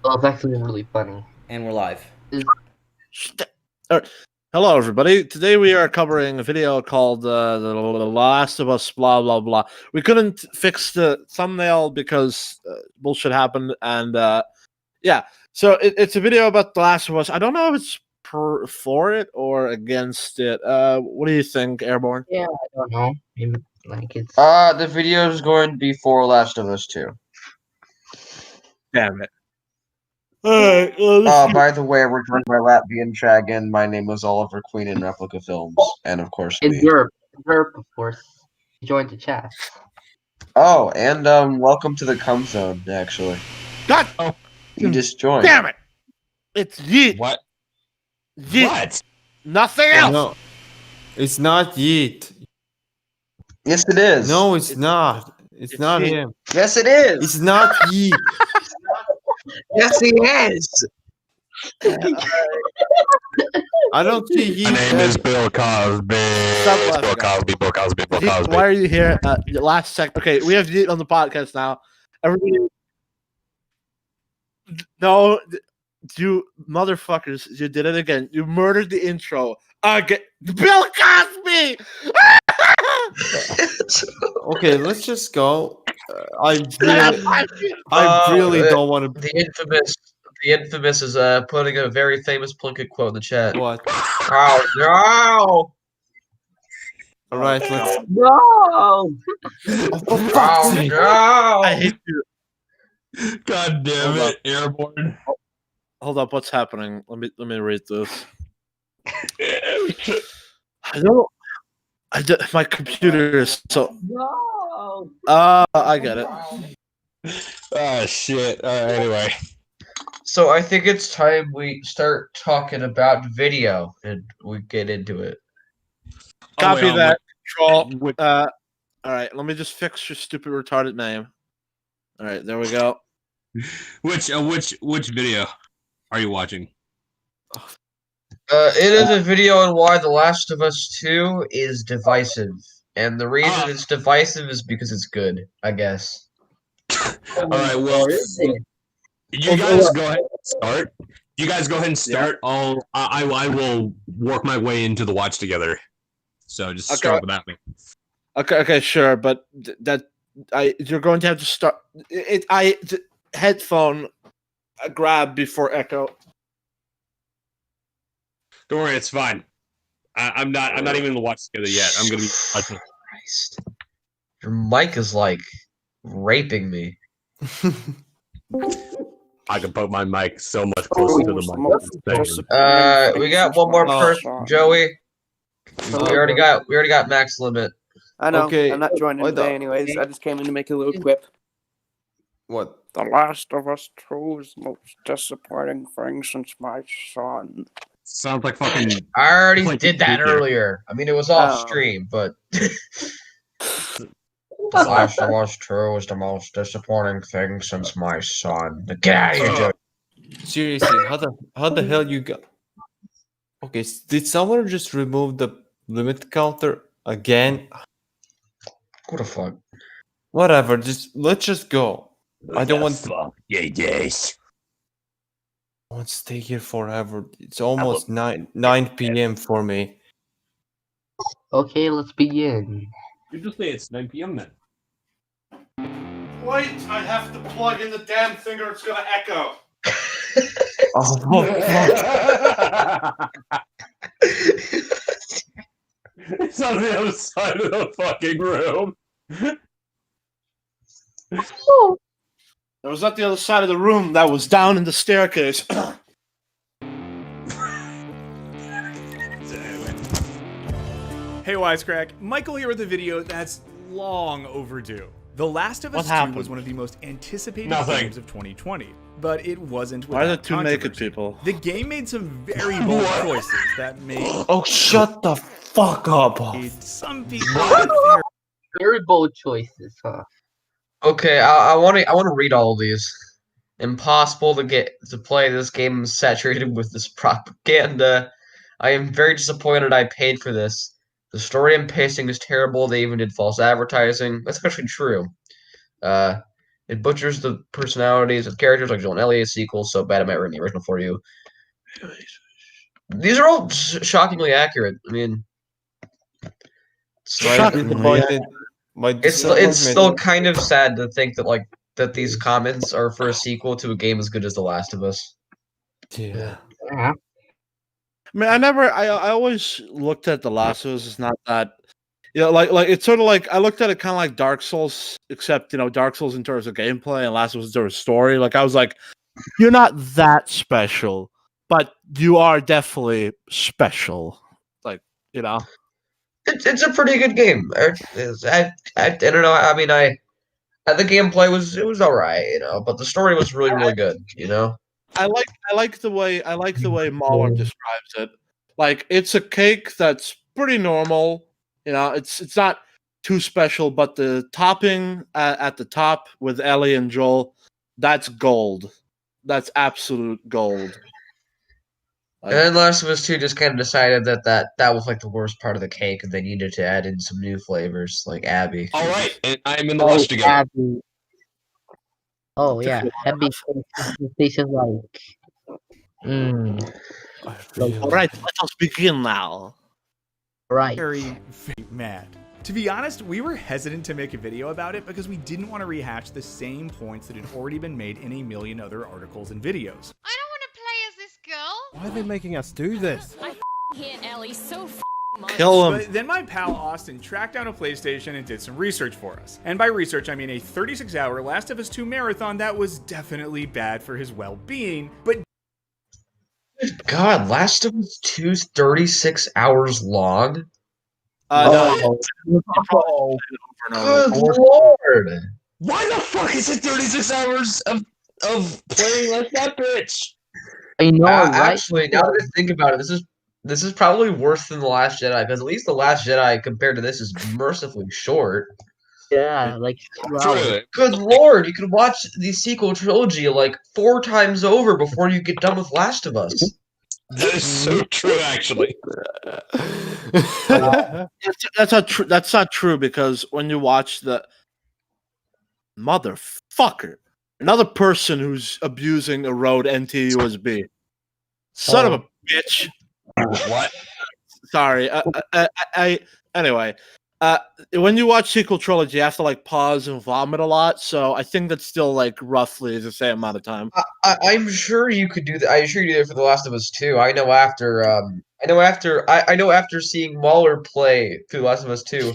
Well, it's actually really funny. And we're live. Hello, everybody. Today we are covering a video called The Last of Us blah, blah, blah. We couldn't fix the thumbnail because bullshit happened, and yeah. So it's a video about The Last of Us. I don't know if it's for it or against it. What do you think, Airborne? Yeah, I don't know. Maybe, like it's The video is going to be for Last of Us 2. Damn it. Alright, By the way, we're joined by Latvian Dragon. My name is Oliver Queen in Replica Films, and of course in me. Europe, of course. Join the chat. Oh, and welcome to the Cum Zone. Actually, God, you just joined. damn it! It's Yeet. What? Yeet. What? Nothing else. No, it's not Yeet. Yes, it is. No, it's not. It's not Yeet. him. Yes, it is. It's not Yeet. Yes, he is. I don't see My Yeet. name is Bill Cosby. Stop It's laughing, Bill guys. Cosby. Bill Cosby. Bill Yeet, Cosby. why are you here? Last sec. Okay, we have Yeet on the podcast now. Everybody, no, you motherfuckers! You did it again. You murdered the intro again. Bill Cosby. Okay, let's just go. I really don't want to. The infamous is putting a very famous Plunkett quote in the chat. What? Oh no! All right, let's. No! Oh, for fuck's Oh sake. no! I hate you. God damn Hold it, Airborne. Hold up, what's happening? Let me read this. I don't. My computer is so. No! I get it. Oh shit. Anyway. So I think it's time we start talking about video and we get into it. Copy wait, that. Control. Wait. All right. Let me just fix your stupid retarded name. All right, there we go. Which video are you watching? It is a video on why The Last of Us 2 is divisive. And the reason it's divisive is because it's good, I guess. All right. Well, you guys go ahead and start. You guys go ahead and start. I will work my way into the watch together. So just start without me. Okay, sure, but you're going to have to start headphone grab before echo. Don't worry, it's fine. I'm not even in the watch together yet. I'm gonna be watching. Christ. Your mic is like raping me. I can put my mic so much closer to the mic. We got one more person, Joey. We already got max limit. I know. Okay. I'm not joining What today, the- anyways. I just came in to make a little quip. What? The Last of Us 2 is the most disappointing thing since my son. Sounds like fucking. I already Like, did that yeah. earlier. I mean, it was off Oh. stream, but The Last of Us 2 is the most disappointing thing since my son. Get out of here, Joey. Seriously, how the hell you got? Okay, did someone just remove the limit counter again? What the fuck? Whatever. Let's just go. I don't want. Yes. I won't stay here forever. It's almost 9 p.m. for me. Okay, let's begin. You just say it's 9 p.m. then. Wait, I have to plug in the damn thing or it's gonna echo. Oh, fuck. It's on the other side of the fucking room. That was at the other side of the room. That was down in the staircase. Hey Wisecrack, Michael here with a video that's long overdue. The Last of What Us 2 happened? was one of the most anticipated Nothing. games of 2020, but it wasn't Why are there without two naked controversy. people? The game made some very bold choices that made Oh, shut the fuck up. some people very Very bold choices, huh? Okay, I want to read all of these. Impossible to get to play this game saturated with this propaganda. I am very disappointed I paid for this. The story and pacing is terrible. They even did false advertising. That's actually true. It butchers the personalities of characters like Joel and Ellie. Sequel so bad it might ruin the original for you. These are all shockingly accurate. I mean, My Shockingly, disappointed. My it's disappointment. still kind of sad to think that that these comments are for a sequel to a game as good as The Last of Us. Yeah. Yeah. I mean, I always looked at The Last of Us as not that, like it's sort of like I looked at it kind of like Dark Souls, except Dark Souls in terms of gameplay and Last of Us in terms of story. Like I was like, you're not that special, but you are definitely special. Like It's a pretty good game. I don't know. I mean, the gameplay was alright, but the story was really good. I like the way Mahler describes it. Like it's a cake that's pretty normal. It's not too special, but the topping at the top with Ellie and Joel, that's gold. That's absolute gold. And then Last of Us 2 just kind of decided that was like the worst part of the cake, and they needed to add in some new flavors like Abby. All right, and I'm in the watch together. Abby. Oh yeah, Abby tastes like. All right, let us begin now. Right. Very mad. To be honest, we were hesitant to make a video about it because we didn't want to rehash the same points that had already been made in a million other articles and videos. I don't want to play as this girl. Why are they making us do this? I hate Ellie so much. Kill him. But then my pal Austin tracked down a PlayStation and did some research for us. And by research, I mean a 36-hour Last of Us 2 marathon that was definitely bad for his well-being, but God, Last of Us 2's 36 hours long? No. Good lord! Why the fuck is it 36 hours of playing like that bitch? I know, right? Actually, now that I think about it, this is probably worse than The Last Jedi, because at least The Last Jedi compared to this is mercifully short. Yeah, like 2 hours. Good lord, you could watch the sequel trilogy like 4 times over before you get done with Last of Us. That is so true, actually. That's not true because when you watch the motherfucker, another person who's abusing a Rode NT USB, son of a bitch. What? Sorry. Anyway. When you watch sequel trilogy, you have to like pause and vomit a lot. So I think that's still like roughly the same amount of time. I'm sure you could do that. I'm sure you do that for The Last of Us 2. I know after seeing Mahler play through The Last of Us 2,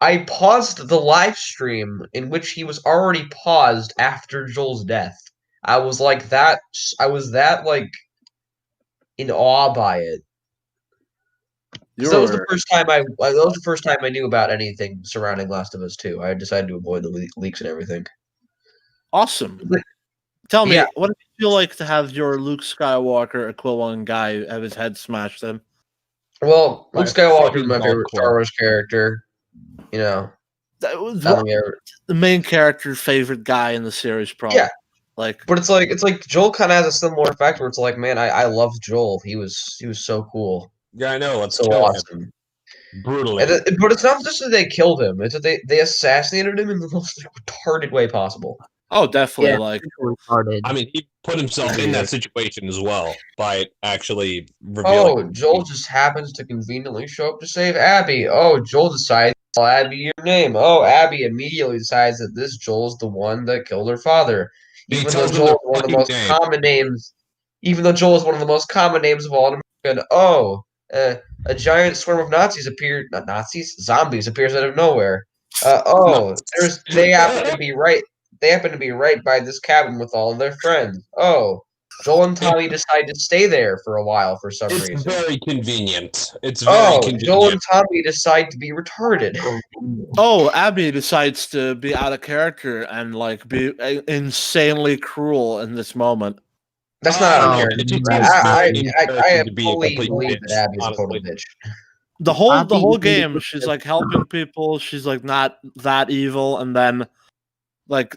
I paused the live stream in which he was already paused after Joel's death. I was that like in awe by it. That was the first time I knew about anything surrounding Last of Us 2. I decided to avoid the leaks and everything. Awesome. Tell me, Yeah. what does it feel like to have your Luke Skywalker equivalent guy have his head smashed in? Well, Luke Skywalker is my fucking favorite hardcore. Star Wars character. That was Nothing ever. the main character favorite guy in the series, probably. Yeah. Like, But it's like Joel kind of has a similar effect where it's like, man, I love Joel. He was so cool, Yeah, I know. Let's so kill awesome. him brutally. But it's not just that they killed him; it's that they assassinated him in the most retarded way possible. oh, definitely. Yeah. Like, Retarded. I mean, he put himself in that situation as well by actually Oh, revealing. Joel just happens to conveniently show up to save Abby. Oh, Joel decides to call Abby your name. Oh, Abby immediately decides that this Joel's the one that killed her father. He Even though tells them Joel their is one of the fucking most name. common names. Even though Joel is one of the most common names of all in America. Oh, a giant swarm of Nazis appeared. Not Nazis, zombies appears out of nowhere. They happen to be right. They happen to be right by this cabin with all of their friends. Oh, Joel and Tommy decide to stay there for a while for some It's reason. very convenient. It's very Oh, convenient. Joel and Tommy decide to be retarded. oh, Abby decides to be out of character and like be insanely cruel in this moment. That's not out of Oh, character. It just I- seems I very in character to be a fully complete believe bitch, that Abby's a total honestly. bitch. The whole Abby- game, she's like helping people. She's like not that evil, and then like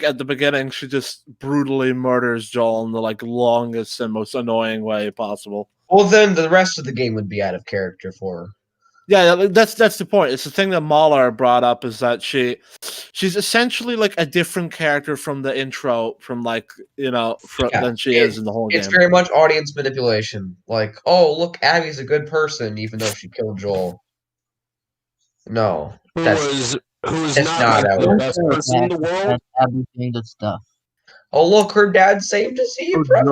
at the beginning, she just brutally murders Joel in the like longest and most annoying way possible. Well, then the rest of the game would be out of character for her. Yeah, that's the point. It's the thing that Mahler brought up is that she's essentially like a different character from the intro, from like than she is in the whole game. It's very much audience manipulation. Like, oh look, Abby's a good person, even though she killed Joel. No, Who that's is that's not like how the it best person in the world. That's everything good stuff. Oh look, her dad saved a zebra.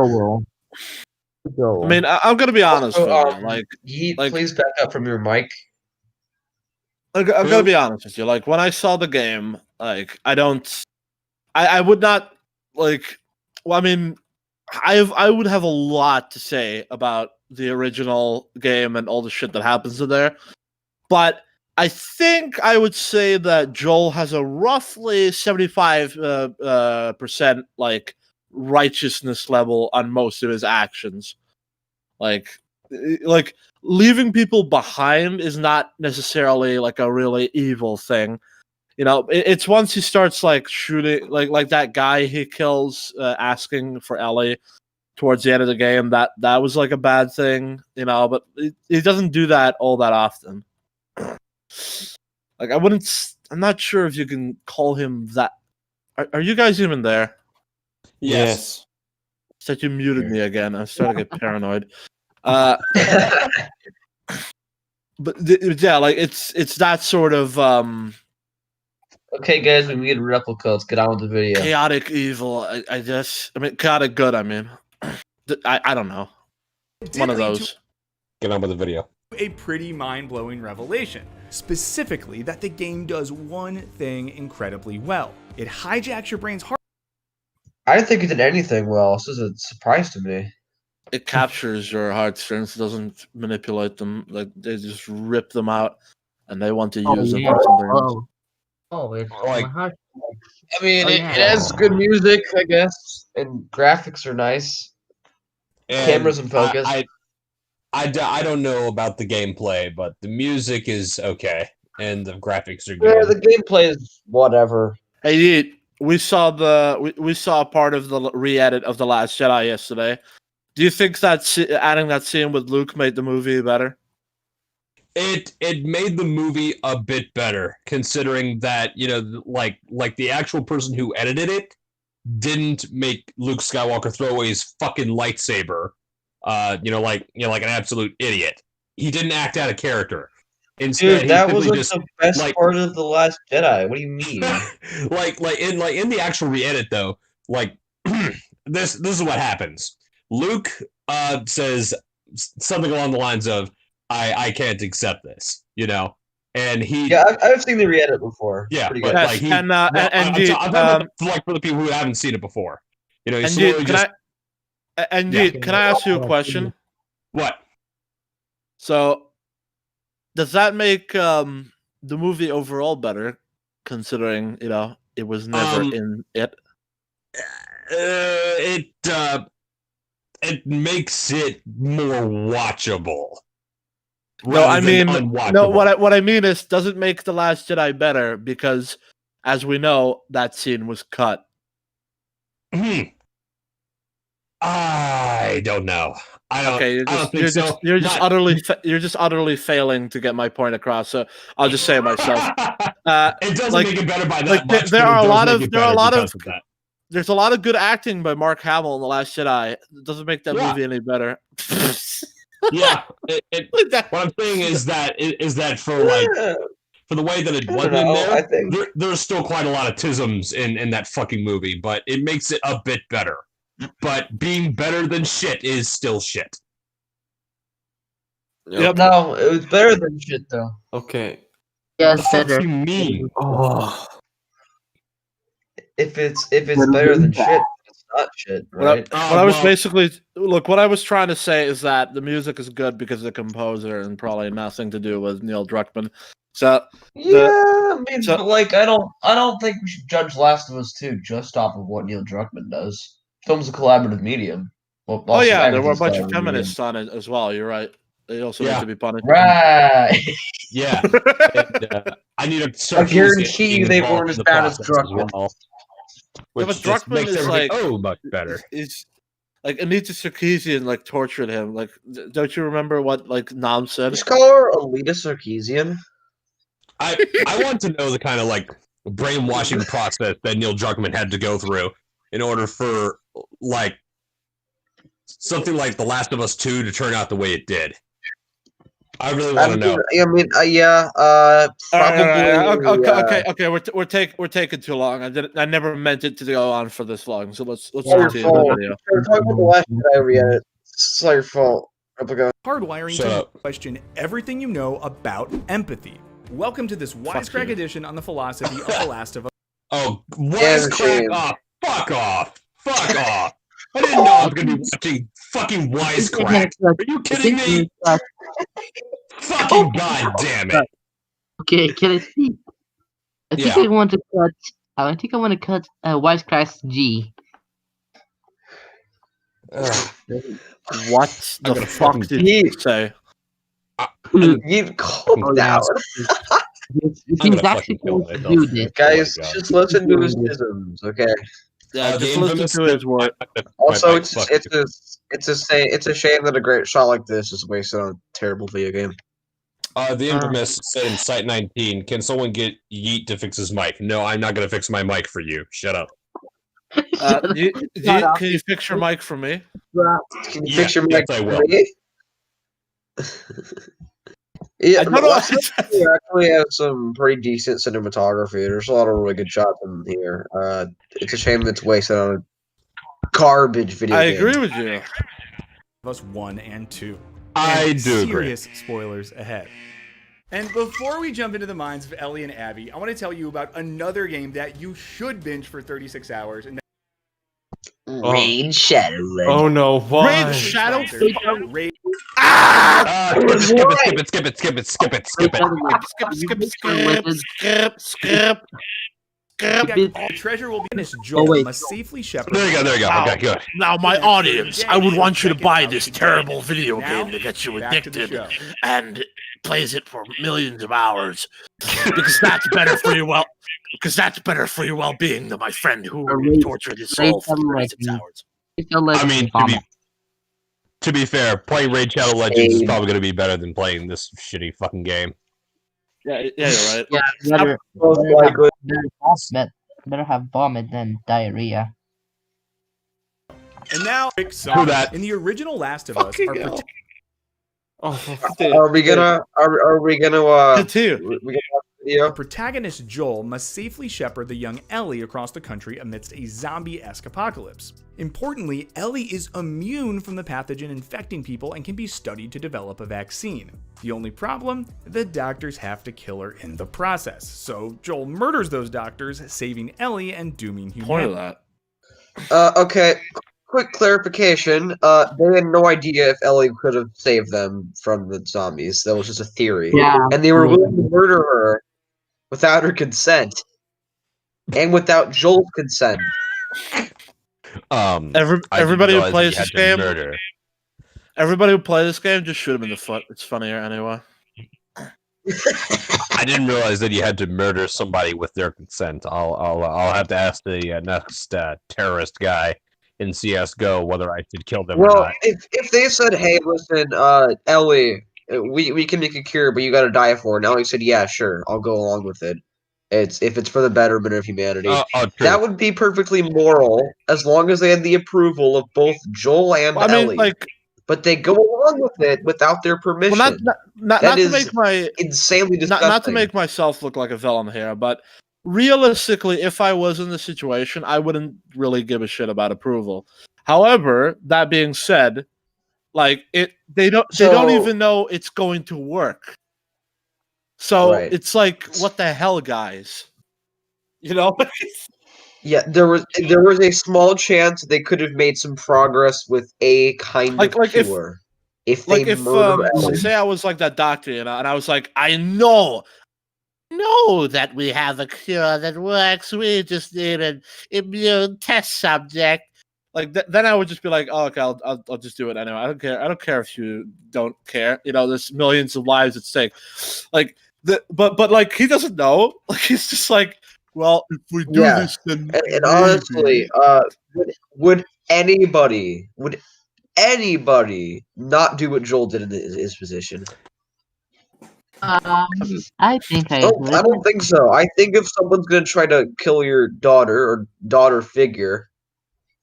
Joel. I mean, I'm gonna be honest with you. Like, please back up from your mic. I'm gonna be honest with you. Like, when I saw the game, like, I would not like. Well, I mean, I would have a lot to say about the original game and all the shit that happens in there, but I think I would say that Joel has a roughly 75% like righteousness level on most of his actions. Like leaving people behind is not necessarily like a really evil thing. It's once he starts like shooting like that guy he kills asking for Ellie towards the end of the game, that was like a bad thing, but he doesn't do that all that often. Like, I'm not sure if you can call him that. Are you guys even there? Yes. It's like you muted me again. I'm starting to get paranoid. But yeah, like it's that sort of Okay, guys, we muted Replica. Let's get on with the video. chaotic evil. I mean chaotic good. I mean, I don't know. One of those. Get on with the video. A pretty mind-blowing revelation. Specifically, that the game does one thing incredibly well. It hijacks your brain's heart. I didn't think it did anything well. This is a surprise to me. It captures your heartstrings. It doesn't manipulate them. Like, they just rip them out, and they want to use them for something else. It's Like- my heart. I mean, Oh, it yeah. has good music, I guess, and graphics are nice. And Cameras in focus. I don't know about the gameplay, but the music is okay, and the graphics are good. Yeah, the gameplay is whatever. Hey, we saw we saw part of the re-edit of The Last Jedi yesterday. Do you think that adding that scene with Luke made the movie better? It made the movie a bit better, considering that like the actual person who edited it didn't make Luke Skywalker throw away his fucking lightsaber. Like an absolute idiot. He didn't act out of character. Instead, Dude, that he wasn't just the best part of The Last Jedi. What do you mean? in the actual re-edit though, like this is what happens. Luke says something along the lines of, I can't accept this, and he I've seen the re-edit before. Yeah, Pretty but good. like he and I'm talking about, like, for the people who haven't seen it before, he And slowly just can I ask you a question? what? So, does that make the movie overall better, considering it was never in it? It makes it more watchable. No, I rather than mean, unwatchable. what I mean is, does it make The Last Jedi better? Because, as we know, that scene was cut. I don't know. Okay, You're you're just utterly failing to get my point across. So I'll just say it myself. It doesn't like- make it better by that like, much. there but are it a does lot make of- it there are a better lot of- because that. There's a lot of good acting by Mark Hamill in The Last Jedi. It doesn't make that movie any better. Yeah, what I'm saying is that for the way that it wasn't in there, I think there's still quite a lot of tisms in that fucking movie, but it makes it a bit better. But being better than shit is still shit. Yep. No, it was better than shit though. Okay. Yeah, What it's the fuck better. do you mean? Oh. If it's better than shit, it's not shit, right? What I was basically what I was trying to say is that the music is good because of the composer and probably nothing to do with Neil Druckmann. So But like I don't think we should judge Last of Us 2 just off of what Neil Druckmann does. Film's a collaborative medium. Well, oh yeah, there were a everything's bunch of collaborative feminists on it as well. You're right. They also need to be punished. medium. Right. Yeah. And, I need to start. I guarantee you they weren't as bad as Druckmann. Well, Yeah, but which just Druckmann makes is everything like much better. Is Like Anita Sarkeesian like tortured him. Like, don't you remember what like Nam said? Just call her Alita Sarkeesian. I want to know the kind of like brainwashing process that Neil Druckmann had to go through in order for like something like The Last of Us 2 to turn out the way it did. I really want to know. I mean, yeah, probably. Okay. We're taking too long. I never meant it to go on for this long. So let's It's your continue fault. the video. You're talking about the last Jedi we had. It's your fault. Hardwiring Shut to up. question everything you know about empathy. Welcome to this Wisecrack you. edition on the philosophy of The Last of Us. Oh, Wisecrack off! Fuck off! Fuck off! I didn't know I was gonna be watching fucking Wisecrack. Are you kidding me? Fucking goddamn it! Okay, can I speak? I think Yeah. I want to cut. I think I want to cut Wisecrack's G. What I'm the gonna fuck fucking did you say? You calm down. He's actually going to do this. Guys, Oh my God. just listen to his isms, okay? Yeah, The just listen infamous- to his word. Also, My mic it's a shame that a great shot like this is wasted on a terrible video game. The infamous said in Site 19, can someone get Yeet to fix his mic? No, I'm not gonna fix my mic for you. Shut up. Can you fix your mic for me? Can you Yeah, fix your yes, mic I for will. me? Yeah, I don't know. Last of Us 2 actually has some pretty decent cinematography. There's a lot of really good shots in here. It's a shame that it's wasted on a garbage video I game. agree with you. Us 1 and 2. I And do agree. serious spoilers ahead. And before we jump into the minds of Ellie and Abby, I want to tell you about another game that you should binge for 36 hours. And Raid Shadow Legends. Oh no, why? Raid Shadow. Raid Skip it. Skip. the treasure will be Miss Joel wait. must safely shepherd. There you go. Okay, good. Now, my audience, I would want you to buy this terrible video Now, game that gets you back to the addicted show. and plays it for millions of hours, because that's better for your well-being than my friend who tortured his soul for 36 hours. I mean, to be fair, playing Raid Shadow Legends is probably gonna be better than playing this shitty fucking game. Yeah, you're right. Yeah, Most likely. better have vomit than diarrhea. And now, quick Who summary. that? In the original Last of Us, Fucking our hell. Are we gonna Continue. we gonna watch the video? protagonist Joel must safely shepherd the young Ellie across the country amidst a zombie-esque apocalypse. Importantly, Ellie is immune from the pathogen infecting people and can be studied to develop a vaccine. The only problem? The doctors have to kill her in the process. So Joel murders those doctors, saving Ellie and dooming Point of humanity. that. Okay. Quick clarification. They had no idea if Ellie could have saved them from the zombies. That was just a theory. Yeah, And they were willing to murder her without her consent. And without Joel's consent. Everybody who plays this game, Murder. everybody who plays this game, just shoot him in the foot. It's funnier anyway. I didn't realize that you had to murder somebody with their consent. I'll have to ask the next terrorist guy in CS:GO whether I should kill them or Well, not. if they said, "Hey, listen, Ellie, we can make a cure, but you got to die for it," and Ellie said, "Yeah, sure, I'll go along with it. If it's for the betterment of humanity." True. That would be perfectly moral as long as they had the approval of both Joel and I Ellie. mean, like, But they go along with it without their permission. well, not That to is make my insanely disgusting. not to make myself look like a villain here, but realistically, if I was in the situation, I wouldn't really give a shit about approval. However, that being said, like they don't even know it's going to work. So Right. it's like, what the hell, guys? You know? Yeah, there was a small chance they could have made some progress with a kind Like of cure. If they murder Ellie. say I was like that doctor, you know, and I was like, I know that we have a cure that works. We just need an immune test subject. Like then I would just be like, oh, okay, I'll just do it anyway. I don't care. I don't care if you don't care. You know, there's millions of lives at stake. Like but like he doesn't know. Like he's just like, well, if we do this, then and honestly, would would anybody not do what Joel did in his position? I think I would. I don't think so. I think if someone's gonna try to kill your daughter or daughter figure,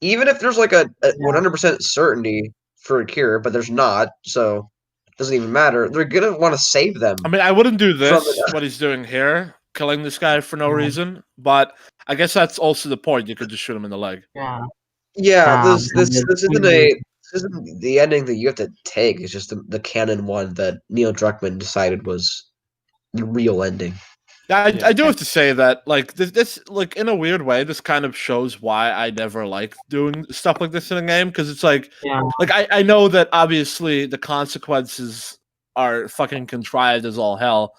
even if there's like a 100% certainty for a cure, but there's not, so it doesn't even matter. They're gonna want to save them. I mean, I wouldn't do this, From what he's doing here, killing this guy for no reason, but I guess that's also the point. You could just shoot him in the leg. Yeah. Yeah, Um, this isn't the ending that you have to take. It's just the canon one that Neil Druckmann decided was the real ending. Yeah, I do have to say that, like, this, like, in a weird way, this kind of shows why I never like doing stuff like this in a game, because it's like, like, I know that obviously the consequences are fucking contrived as all hell,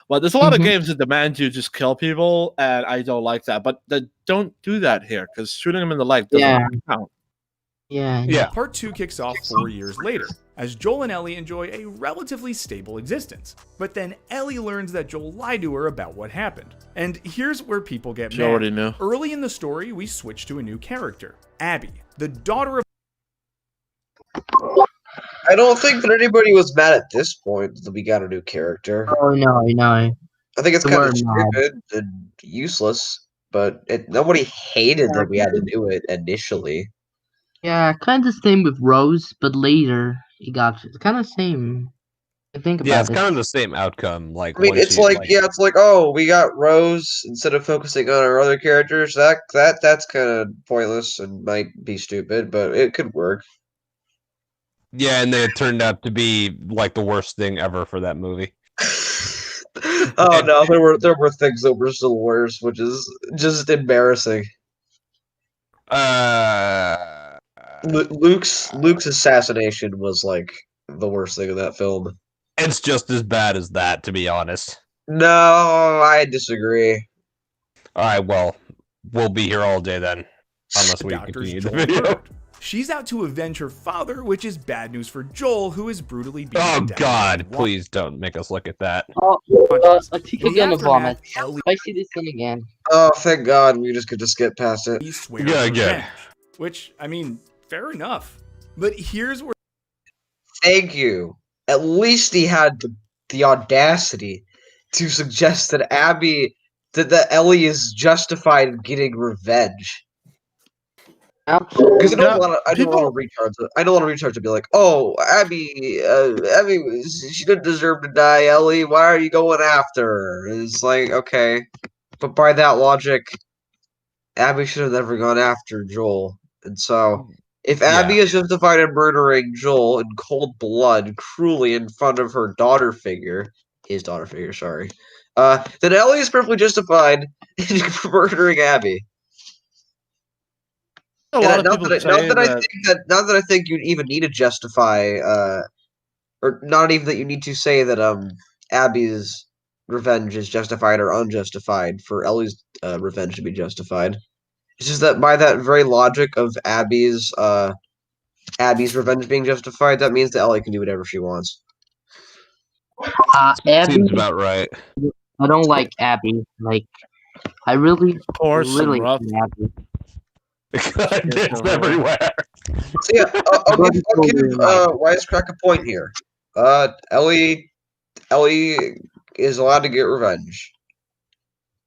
but there's a lot of games that demand you just kill people, and I don't like that, but they don't do that here, because shooting them in the leg doesn't count. Yeah. Part 2 kicks off 4 years later, as Joel and Ellie enjoy a relatively stable existence. But then Ellie learns that Joel lied to her about what happened. And here's where people get She mad. already knew. Early in the story, we switch to a new character, Abby, the daughter of... I don't think that anybody was mad at this point that we got a new character. Oh no. I think it's They kind of were mad. stupid and useless, but nobody hated that we had to do it initially. Yeah, kind of same with Rose, but later it got kind of same. I think about Yeah, it's it. kind of the same outcome. Like, I mean, once it's you, it's like, oh, we got Rose instead of focusing on our other characters. That's kind of pointless and might be stupid, but it could work. Yeah, and then it turned out to be like the worst thing ever for that movie. Oh no, there were things that were still worse, which is just embarrassing. Luke's assassination was like the worst thing in that film. It's just as bad as that, to be honest. No, I disagree. All right, well, we'll be here all day then, unless we Doctor's continue the Joel video. murdered. She's out to avenge her father, which is bad news for Joel, who is brutally beaten Oh to death. God! Please don't make us look at that. I think I'm gonna vomit. If I see this thing again. Oh, thank God, we just could skip past it. He swears Yeah, good. revenge, which, I mean, fair enough. But here's where... Thank you. At least he had the audacity to suggest that that Ellie is justified in getting revenge. Because I don't want retards to be like, oh, Abby, she didn't deserve to die, Ellie. Why are you going after her? And it's like, okay, but by that logic, Abby should have never gone after Joel. And so, if Abby is justified in murdering Joel in cold blood, cruelly in front of her daughter figure, his daughter figure, sorry, then Ellie is perfectly justified in murdering Abby. Not that I think you'd even need to justify, or not even that you need to say that Abby's revenge is justified or unjustified for Ellie's revenge to be justified. It's just that by that very logic of Abby's revenge being justified, that means that Ellie can do whatever she wants. Abby, Seems about right. I don't like Abby. Like, I really, really rough. hate Abby. It's everywhere. So yeah, I'll give Wisecrack a point here. Ellie is allowed to get revenge.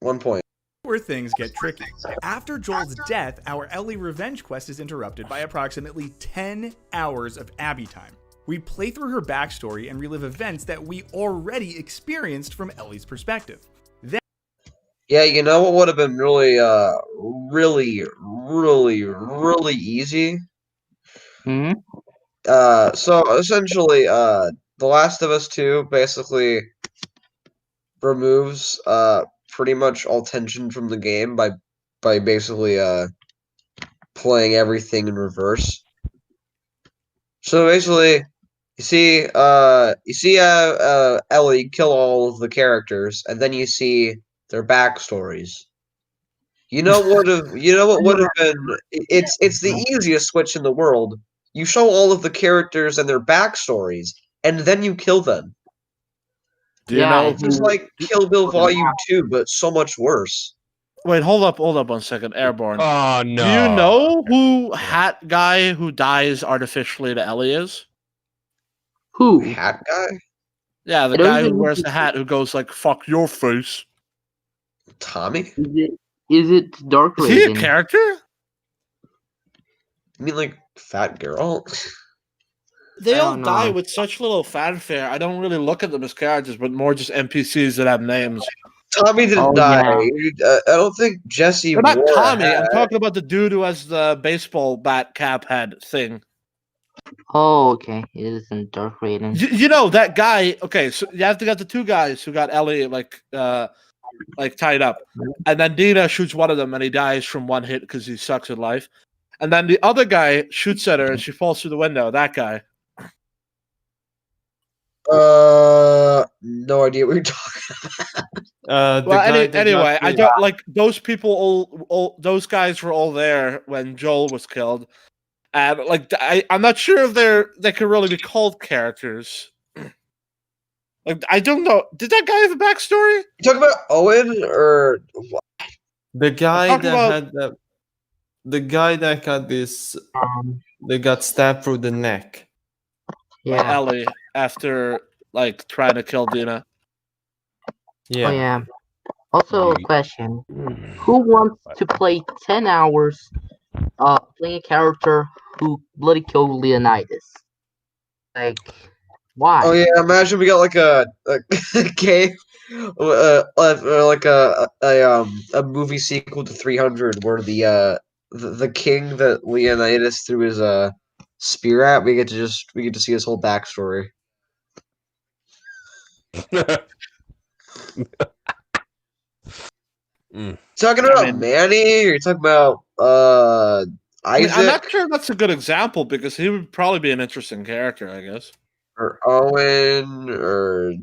1 point. Where things get tricky. After Joel's death, our Ellie revenge quest is interrupted by approximately 10 hours of Abby time. We play through her backstory and relive events that we already experienced from Ellie's perspective. Yeah, you know what would have been really easy? So essentially, The Last of Us 2 basically removes pretty much all tension from the game by basically playing everything in reverse. So basically, you see Ellie kill all of the characters, and then you see their backstories. You know what would have been? It's the easiest switch in the world. You show all of the characters and their backstories, and then you kill them. Do you know? It's like Kill Bill Volume 2, but so much worse. Wait, hold up 1 second. Airborne. Oh no! Do you know who hat guy who dies artificially to Ellie is? Who? Hat guy? Yeah, the I don't guy who even wears know the hat who goes like "fuck your face." Tommy? Is it Dark Is he a Raven? character? You mean like fat girl? They I all don't die know. with such little fanfare. I don't really look at them as characters, but more just NPCs that have names. Tommy didn't Oh, die. yeah. I don't think Jesse But not wore a Tommy. I'm hat. talking about the dude who has the baseball bat cap head thing. Oh, okay. It isn't Dark Raven. You know that guy. Okay, so you have to get the two guys who got Ellie like tied up, and then Dina shoots one of them and he dies from one hit because he sucks at life, and then the other guy shoots at her and she falls through the window. That guy. No idea what you're talking The Well, guy that anyway, got I the- don't like those people. All those guys were all there when Joel was killed, and like I'm not sure if they could really be called characters. Like I don't know. Did that guy have a backstory? You talking about Owen or what? The guy talking that about- had the guy that got this, they got stabbed through the neck. By Ellie after like trying to kill Dina. Yeah. Oh, yeah. Also, a question. Who wants to play 10 hours playing a character who bloody killed Leonidas? Like, why? Oh yeah, imagine we got like a game, like a movie sequel to 300 where the king that Leonidas threw his spear at, we get to see his whole backstory. Talking about Manny? Or you're talking about Isaac? I'm not sure that's a good example because he would probably be an interesting character, I guess. Or Owen? Or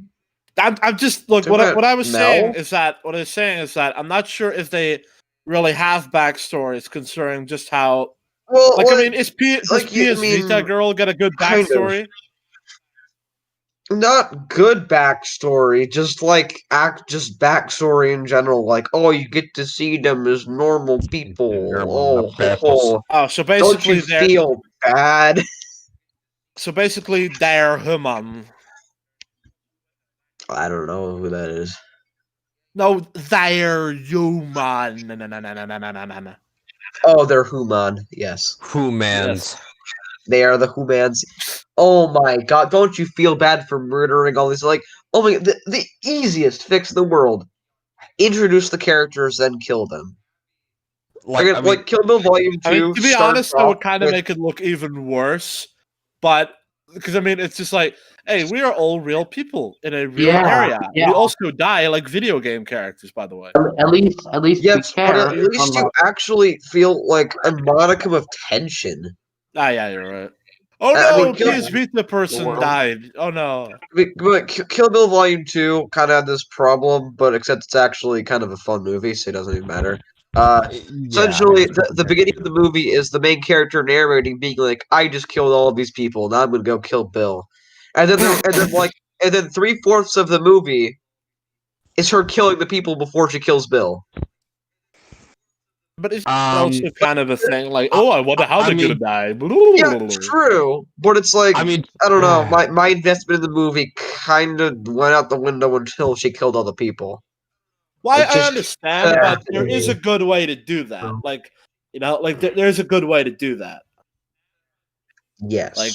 I'm just look. Talking What I about was Mel? saying is that I'm not sure if they really have backstories concerning just how. Well, like I mean, does like, PS Vita girl get a good kind of. backstory? Not good backstory, just like just backstory in general. Like, oh, you get to see them as normal people. Oh, so don't you basically they're feel bad? so basically they're human. I don't know who that is. No, they're human. No. Oh, they're human. Yes, Humans. they are the humans. Oh my god! Don't you feel bad for murdering all these? Like, oh my, the easiest fix in the world: introduce the characters, then kill them. Like Kill Bill Volume 2. I mean, to be starts honest, that would off kind of with- make it look even worse. But because I mean, it's just like, hey, we are all real people in a real area. yeah. We also die like video game characters, by the way. At least Yes, we but care. at least you actually feel like a modicum of tension. Ah, yeah, you're right. Oh I no, mean, Kill- PS Vita person died. Oh no. But Kill Bill Volume 2 kind of had this problem, but except it's actually kind of a fun movie, so it doesn't even matter. Essentially, the beginning of the movie is the main character narrating, being like, "I just killed all of these people, now I'm gonna go kill Bill," and then 3/4 of the movie is her killing the people before she kills Bill. But it's also kind of a thing, like, oh, I wonder how they're gonna die. Yeah, it's true, but it's like, I don't know. My investment in the movie kind of went out the window until she killed all the people. Well, It I just- understand, but there is a good way to do that. Like, you know, like there's a good way to do that. Yes. Like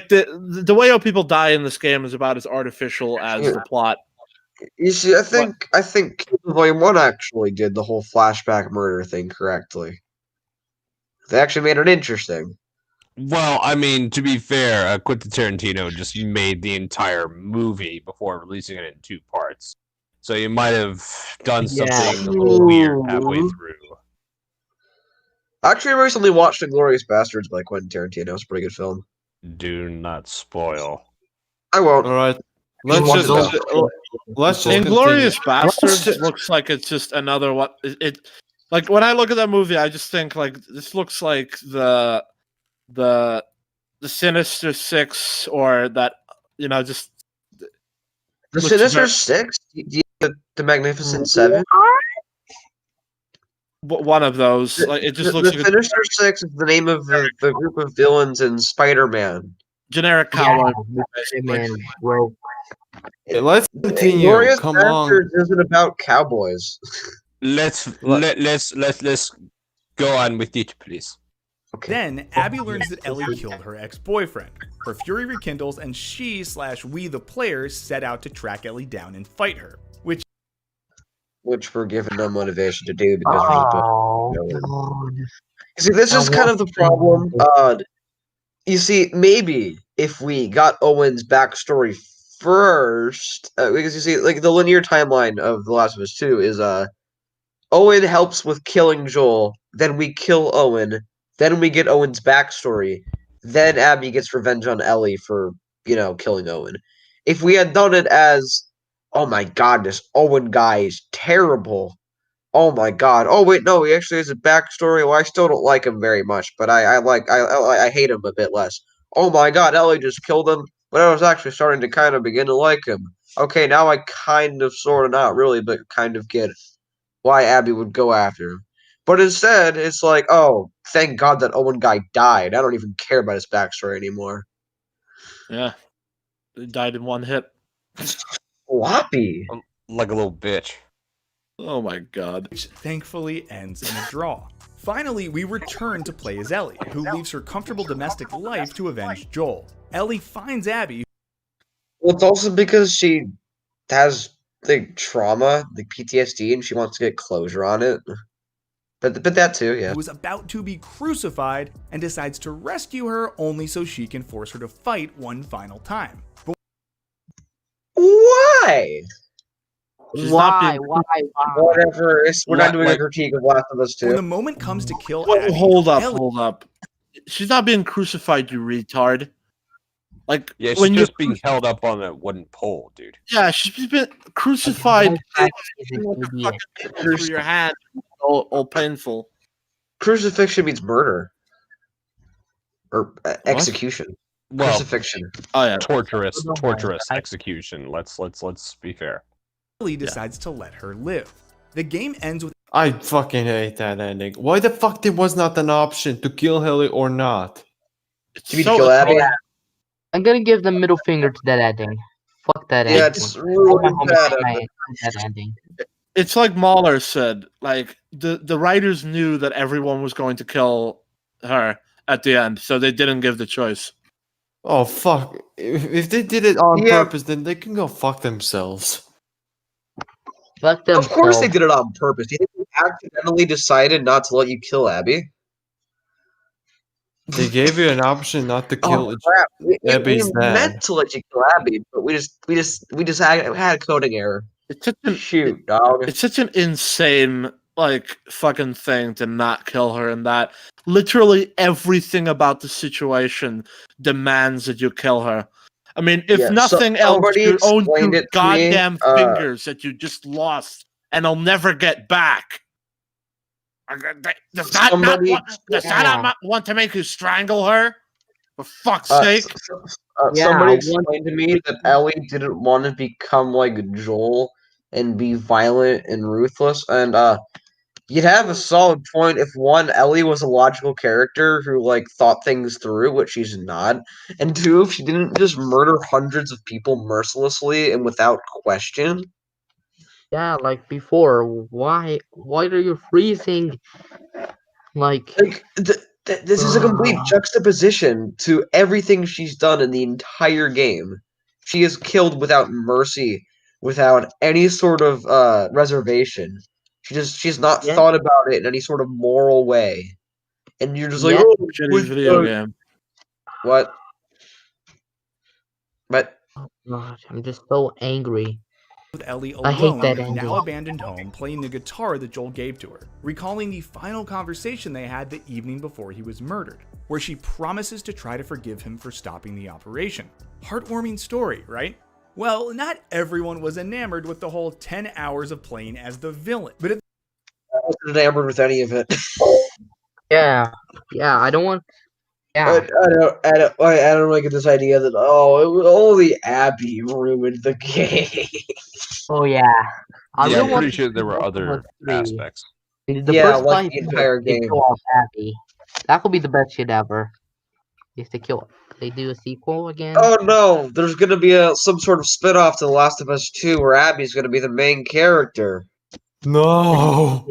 the way how people die in this game is about as artificial as the plot. You see, I think Volume 1 actually did the whole flashback murder thing correctly. They actually made it interesting. Well, I mean, to be fair, Quentin Tarantino just made the entire movie before releasing it in 2 parts. So you might have done something a little weird halfway through. Actually, I recently watched *Inglourious Bastards* by Quentin Tarantino. It's a pretty good film. Do not spoil. I won't. All right. Let's just Inglorious Bastards looks like it's just another what it. Like when I look at that movie, I just think like this looks like the Sinister Six, or that just The Sinister Six, the Magnificent Seven. one of those. Like it just looks the like Sinister Six is the name of the group of villains in Spider-Man. generic Yeah, cowboy. man, bro. Let's continue. Glorious Come on. Bastards isn't about cowboys. Let's go on with it, please. Okay. Then, Abby learns that Ellie killed her ex-boyfriend. Her fury rekindles, and we the players set out to track Ellie down and fight her. Which we're given no motivation to do because Oh, we're just God. You see, this is kind of the problem. You see, maybe if we got Owen's backstory first, because you see, like the linear timeline of The Last of Us 2 is Owen helps with killing Joel, then we kill Owen, then we get Owen's backstory, then Abby gets revenge on Ellie for, killing Owen. If we had done it as, oh my god, this Owen guy is terrible. Oh my god. Oh wait, no, he actually has a backstory. Well, I still don't like him very much, but I hate him a bit less. Oh my god, Ellie just killed him, but I was actually starting to kind of begin to like him. Okay, now I kind of, sort of, not really, but kind of get why Abby would go after him. But instead, it's like, oh, thank God that Owen guy died. I don't even care about his backstory anymore. Yeah, he died in one hit. Sloppy. Like a little bitch. Oh my god. Which thankfully ends in a draw. Finally, we return to play as Ellie, who leaves her comfortable domestic life to avenge Joel. Ellie finds Abby. Well, it's also because she has the trauma, the PTSD, and she wants to get closure on it. But that too, yeah. Who is about to be crucified and decides to rescue her only so she can force her to fight one final time. But why? Why? Whatever. We're not doing a critique of Last of Us 2. When the moment comes to kill Abby, Hold up. She's not being crucified, you retard. Like, yeah, she's when just being held up on a wooden pole, dude. Yeah, she's been crucified through your hand. All painful. Crucifixion means murder. Or execution. Well, crucifixion. Oh yeah, torturous execution. Let's be fair. Ellie decides to let her live. The game ends with I fucking hate that ending. Why the fuck there was not an option to kill Ellie or not? Kill Abby? I'm gonna give the middle finger to that ending. Fuck that ending. Yeah, it's really that ending. It's like Mahler said. Like the writers knew that everyone was going to kill her at the end, so they didn't give the choice. Oh fuck! If they did it on purpose, then they can go fuck themselves. Fuck themselves. Of course they did it on purpose. Do you think they accidentally decided not to let you kill Abby? They gave you an option not to kill Abby's we dad. meant to let you kill Abby, but we just had a coding error. It's such an, Shoot, dog. It's such an insane fucking thing to not kill her, and that literally everything about the situation demands that you kill her. I mean, if nothing else, your own two goddamn fingers that you just lost and I'll never get back. Does that not want to make you strangle her? For fuck's sake. Somebody explained to me that Ellie didn't want to become like Joel and be violent and ruthless, and you'd have a solid point if one, Ellie was a logical character who thought things through, which she's not, and two, if she didn't just murder hundreds of people mercilessly and without question. Yeah, like before. Why are you freezing? This is a complete juxtaposition to everything she's done in the entire game. She is killed without mercy, without any sort of reservation. She's not thought about it in any sort of moral way. And you're just like, oh, video game. What? But oh god, I'm just so angry. With Ellie I hate alone that in a ending. now abandoned home, playing the guitar that Joel gave to her, recalling the final conversation they had the evening before he was murdered, where she promises to try to forgive him for stopping the operation. Heartwarming story, right? Well, not everyone was enamored with the whole 10 hours of playing as the villain, but I wasn't enamored with any of it. Yeah, I don't want. Yeah, I don't get this idea that only Abby ruined the game. oh yeah. I'm pretty sure there were other aspects. The Yeah, first like fight the entire they game. kill off Abby. That could be the best shit ever. If they kill, they do a sequel again. Oh no, there's gonna be some sort of spin-off to The Last of Us 2 where Abby's gonna be the main character. No.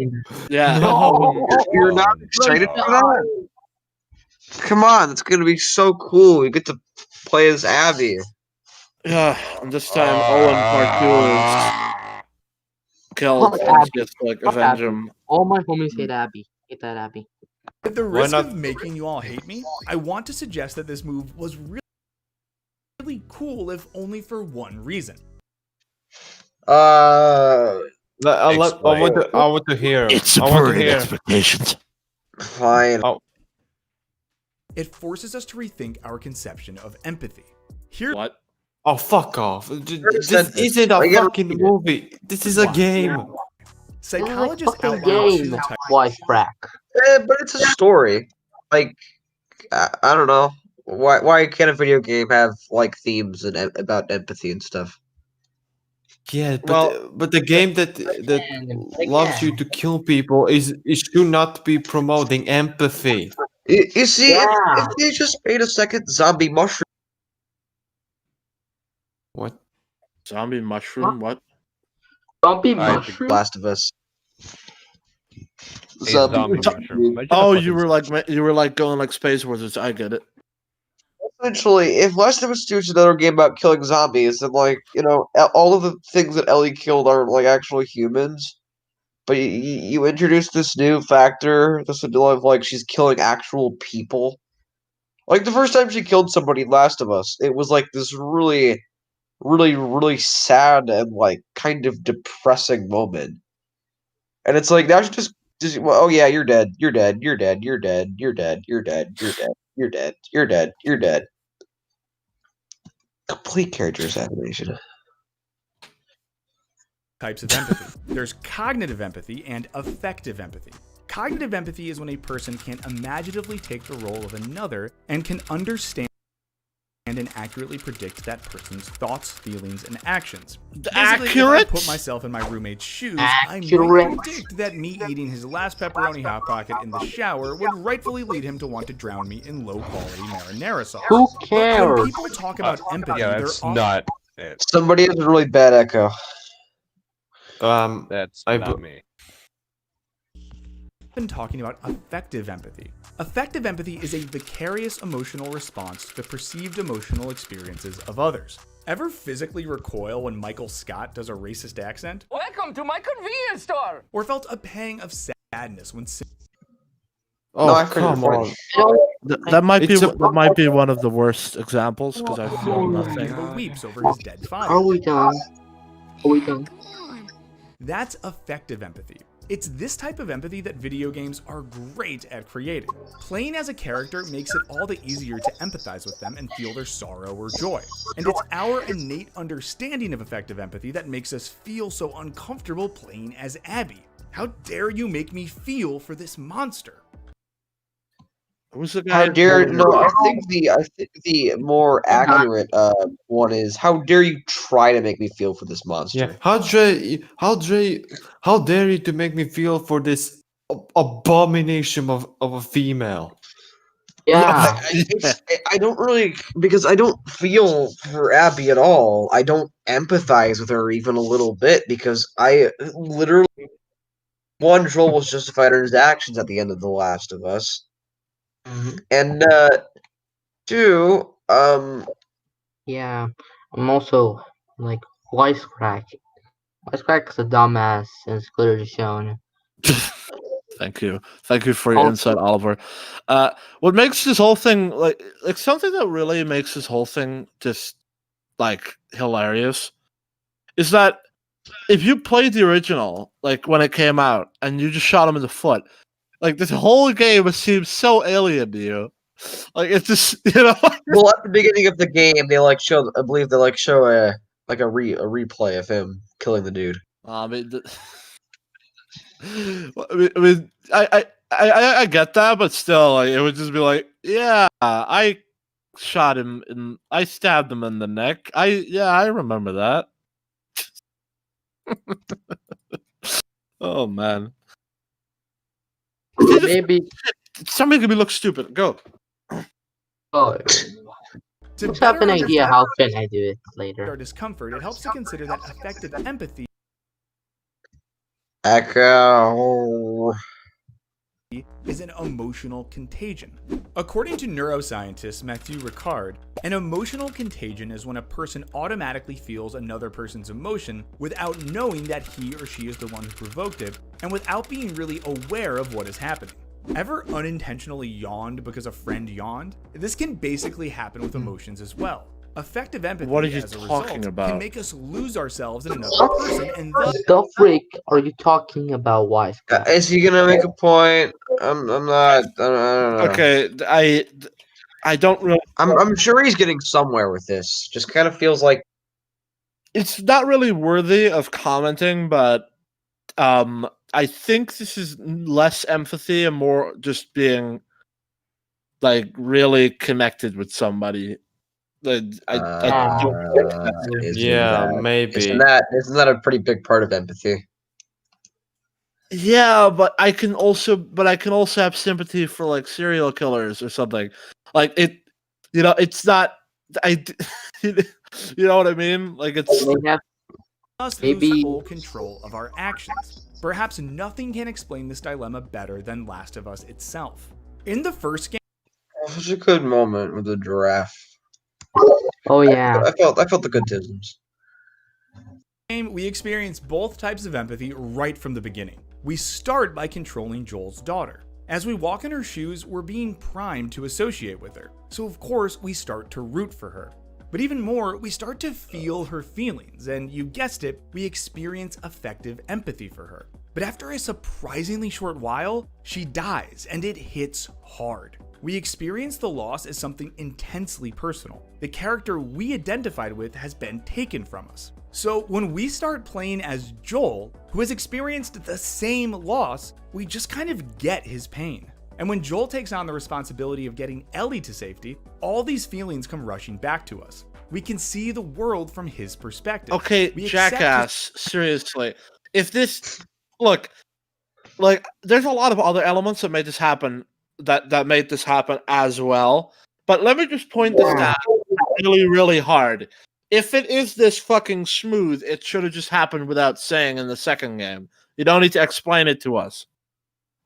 Yeah. No. You're not excited for that? Come on, it's gonna be so cool. You get to play as Abby. Yeah. And this time, Owen Part 2 is killed Fuck and Abby. she has to like Fuck avenge Abby. him. All my homies hate Abby. Hate that Abby. At the Why risk not? of making you all hate me, I want to suggest that this move was really cool, if only for one reason. I want to hear. I want to hear. expectations. Fine. It forces us to rethink our conception of empathy. Here, What? Oh, fuck off. This sentence. isn't I a gotta fucking read it. movie. This is a game. psychologists Fucking outline two game. types. Wisecrack. But it's a story. Like, I don't know. Why can't a video game have like themes and about empathy and stuff? Yeah, Well- but the game that loves you to kill people is should not be promoting empathy. You see, Yeah. if they just made a second zombie mushroom. What? Zombie mushroom? What? Zombie Alright, mushroom. Last of Us. A zombie mushroom. Imagine a Oh, fucking you were like going like Space Wizards. I get it. Essentially, if Last of Us 2 is another game about killing zombies, then like all of the things that Ellie killed aren't like actual humans. But you introduce this new factor, this would of like she's killing actual people. Like the first time she killed somebody in Last of Us, it was like this really, really, really sad and like kind of depressing moment. And it's like now she just well, oh yeah, you're dead, you're dead, you're dead, you're dead, you're dead, you're dead, you're dead, you're dead, you're dead, you're dead. Complete character assassination. Types of empathy. There's cognitive empathy and affective empathy. Cognitive empathy is when a person can imaginatively take the role of another and can understand and accurately predict that person's thoughts, feelings, and actions. Basically, Accurate? if I put myself in my roommate's shoes, I Accurate. might predict that me eating his last pepperoni hot pocket in the shower would rightfully lead him to want to drown me in low-quality marinara sauce. Who But when cares? people talk about empathy, Yeah, they're that's often not it. Somebody has a really bad echo. That's I not bu- me. been talking about affective empathy. Affective empathy is a vicarious emotional response to the perceived emotional experiences of others. Ever physically recoil when Michael Scott does a racist accent? Welcome to my convenience store. Or felt a pang of sadness when Oh, No, I figured come it on. was That might be It's a- that might be one of the worst examples because I feel nothing. Simba weeps over his dead father. Are we done? Are we done? That's affective empathy. It's this type of empathy that video games are great at creating. Playing as a character makes it all the easier to empathize with them and feel their sorrow or joy. And it's our innate understanding of affective empathy that makes us feel so uncomfortable playing as Abby. How dare you make me feel for this monster? Who's the guy? How dare no? I think the more accurate one is how dare you try to make me feel for this monster? Yeah. How dare you to make me feel for this abomination of a female? Yeah. I don't really because I don't feel for Abby at all. I don't empathize with her even a little bit because I literally one Joel was justified in his actions at the end of The Last of Us, and two Yeah. I'm also like Wisecrack. Wisecrack is a dumbass, and it's clearly shown. Thank you for your Also- insight, Oliver. What makes this whole thing like something that really makes this whole thing just like hilarious is that if you played the original like when it came out and you just shot him in the foot, like this whole game seems so alien to you. Like it's just well at the beginning of the game they like show I believe they like show a replay of him killing the dude. I mean, I get that, but still, like, it would just be like, yeah, I shot him and I stabbed him in the neck. I remember that. Oh man. Maybe. Somebody could be look stupid. Go. Oh. Just have an idea how can I do it later. Our discomfort, it helps to consider that affective empathy Echo is an emotional contagion. According to neuroscientist Matthew Ricard, an emotional contagion is when a person automatically feels another person's emotion without knowing that he or she is the one who provoked it, and without being really aware of what is happening. Ever unintentionally yawned because a friend yawned? This can basically happen with emotions as well. Affective empathy, What are you as a talking result, about? can make us lose ourselves in another person, and thus The freak are you talking about, Wisecrack? is he gonna make a point? I'm not. I don't know. Okay, I don't really. I'm sure he's getting somewhere with this. Just kind of feels like It's not really worthy of commenting, but I think this is less empathy and more just being like really connected with somebody. I don't think that's maybe. Isn't that a pretty big part of empathy? Yeah, but I can also have sympathy for like serial killers or something. Like it, it's not. You know what I mean? Like it's. must lose full control of our actions. Perhaps nothing can explain this dilemma better than Last of Us itself. In the first game, Such a good moment with the giraffe. Oh yeah. I felt the good tisms. we experience both types of empathy right from the beginning. We start by controlling Joel's daughter. As we walk in her shoes, we're being primed to associate with her. So of course, we start to root for her. But even more, we start to feel her feelings, and you guessed it, we experience affective empathy for her. But after a surprisingly short while, she dies, and it hits hard. We experience the loss as something intensely personal. The character we identified with has been taken from us. So when we start playing as Joel, who has experienced the same loss, we just kind of get his pain. And when Joel takes on the responsibility of getting Ellie to safety, all these feelings come rushing back to us. We can see the world from his perspective. Okay, jackass, seriously. If this, look, like, there's a lot of other elements that made this happen, that made this happen as well. But let me just point this out really, really hard. If it is this fucking smooth, it should have just happened without saying in the second game. You don't need to explain it to us.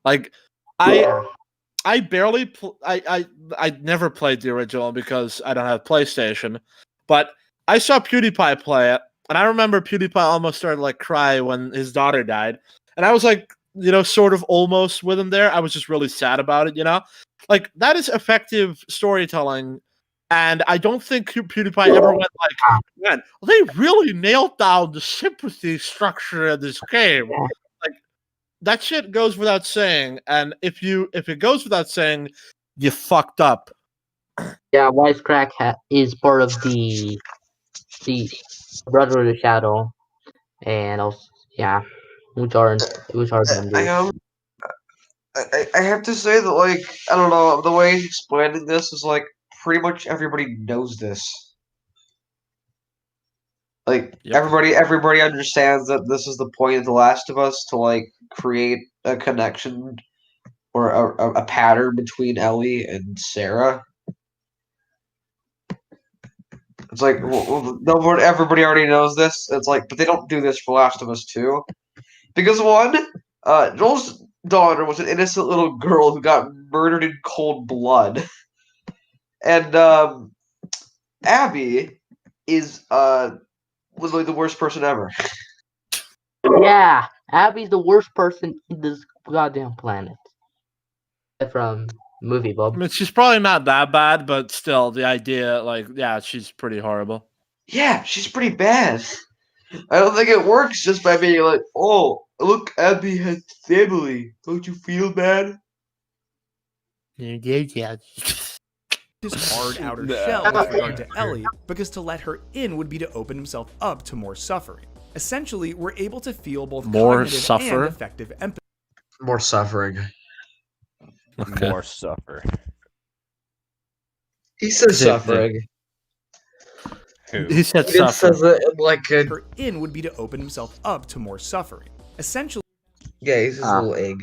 Like, I barely, I never played the original because I don't have PlayStation, but I saw PewDiePie play it, and I remember PewDiePie almost started like cry when his daughter died, and I was like, sort of almost with him there. I was just really sad about it, like that is effective storytelling, and I don't think PewDiePie ever went like, man, they really nailed down the sympathy structure of this game. That shit goes without saying, and if it goes without saying, you fucked up. Yeah, Wisecrack is part of the Brother of the Shadow, and also which are members. I have to say that, like, I don't know, the way he's explaining this is like pretty much everybody knows this. Like everybody understands that this is the point of The Last of Us, to like create a connection or a pattern between Ellie and Sarah. It's like, well, everybody already knows this. It's like, but they don't do this for Last of Us 2. Because one, Joel's daughter was an innocent little girl who got murdered in cold blood. And Abby is literally the worst person ever. Yeah, Abby's the worst person in this goddamn planet. From movie, Bob. I mean, she's probably not that bad, but still, the idea, like, yeah, she's pretty horrible. Yeah, she's pretty bad. I don't think it works just by being like, oh, look, Abby has family. Don't you feel bad? Yeah. His hard outer shell with regard to Ellie, because to let her in would be to open himself up to more suffering. Essentially, we're able to feel both cognitive and effective empathy. More suffering. Okay. More suffer. He says suffering. Who? He said He says it like a... Her in would be to open himself up to more suffering. Essentially, yeah, he's his little egg.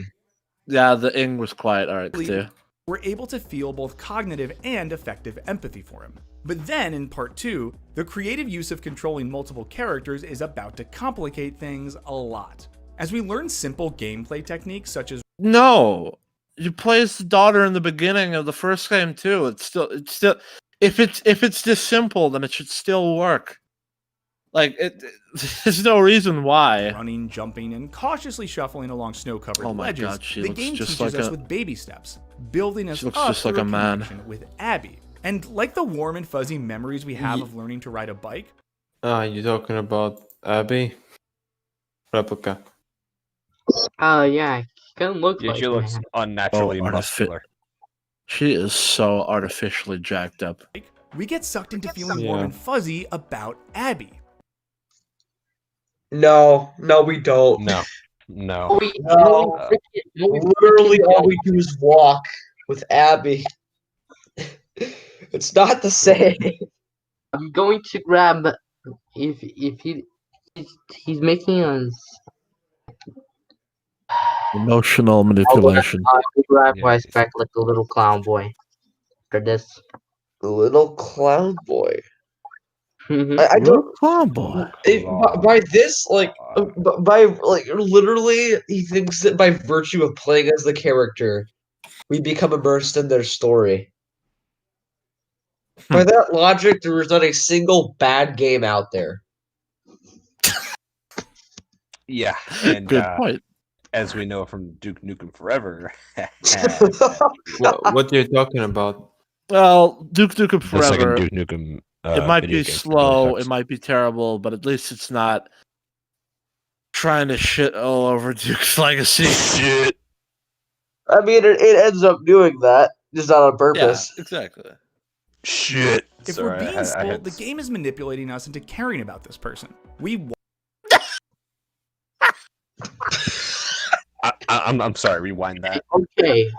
Yeah, the ing was quiet. All right, continue. We're able to feel both cognitive and affective empathy for him. But then in part 2, the creative use of controlling multiple characters is about to complicate things a lot. As we learn simple gameplay techniques such as No, you play as the daughter in the beginning of the first game too. It's still if it's this simple, then it should still work. Like there's no reason why. running, jumping, and cautiously shuffling along snow-covered Oh my ledges, God, she the looks game just teaches like us a- with baby steps, building us She looks up just like through a man. connection with Abby. And like the warm and fuzzy memories we have of learning to ride a bike, You talking about Abby? Replica. Yeah, kind of looks Yeah, like she looks man. unnaturally Oh, muscular. She is so artificially jacked up. we get sucked into feeling warm Yeah. and fuzzy about Abby. No, we don't. No. Oh, we, No. Literally, all we do is walk with Abby. It's not the same. I'm going to grab if he's making us. Emotional manipulation. I'll grab Yeah. Wisecrack like a little clown boy. After this. The little clown boy. Mhm. I don't. Clown boy. By this, by literally, he thinks that by virtue of playing as the character, we become immersed in their story. By that logic, there is not a single bad game out there. Yeah, and Good point. as we know from Duke Nukem Forever, What are you talking about? Well, Duke Nukem the second Forever. Duke Nukem. It might video be game from slow, Xbox. it might be terrible, but at least it's not trying to shit all over Duke's legacy. Shit. I mean, it ends up doing that, just not on Yeah, purpose. exactly. Shit. If Sorry, we're being I spoiled, had the game is manipulating us into caring about this person. I'm sorry. Rewind that. Okay.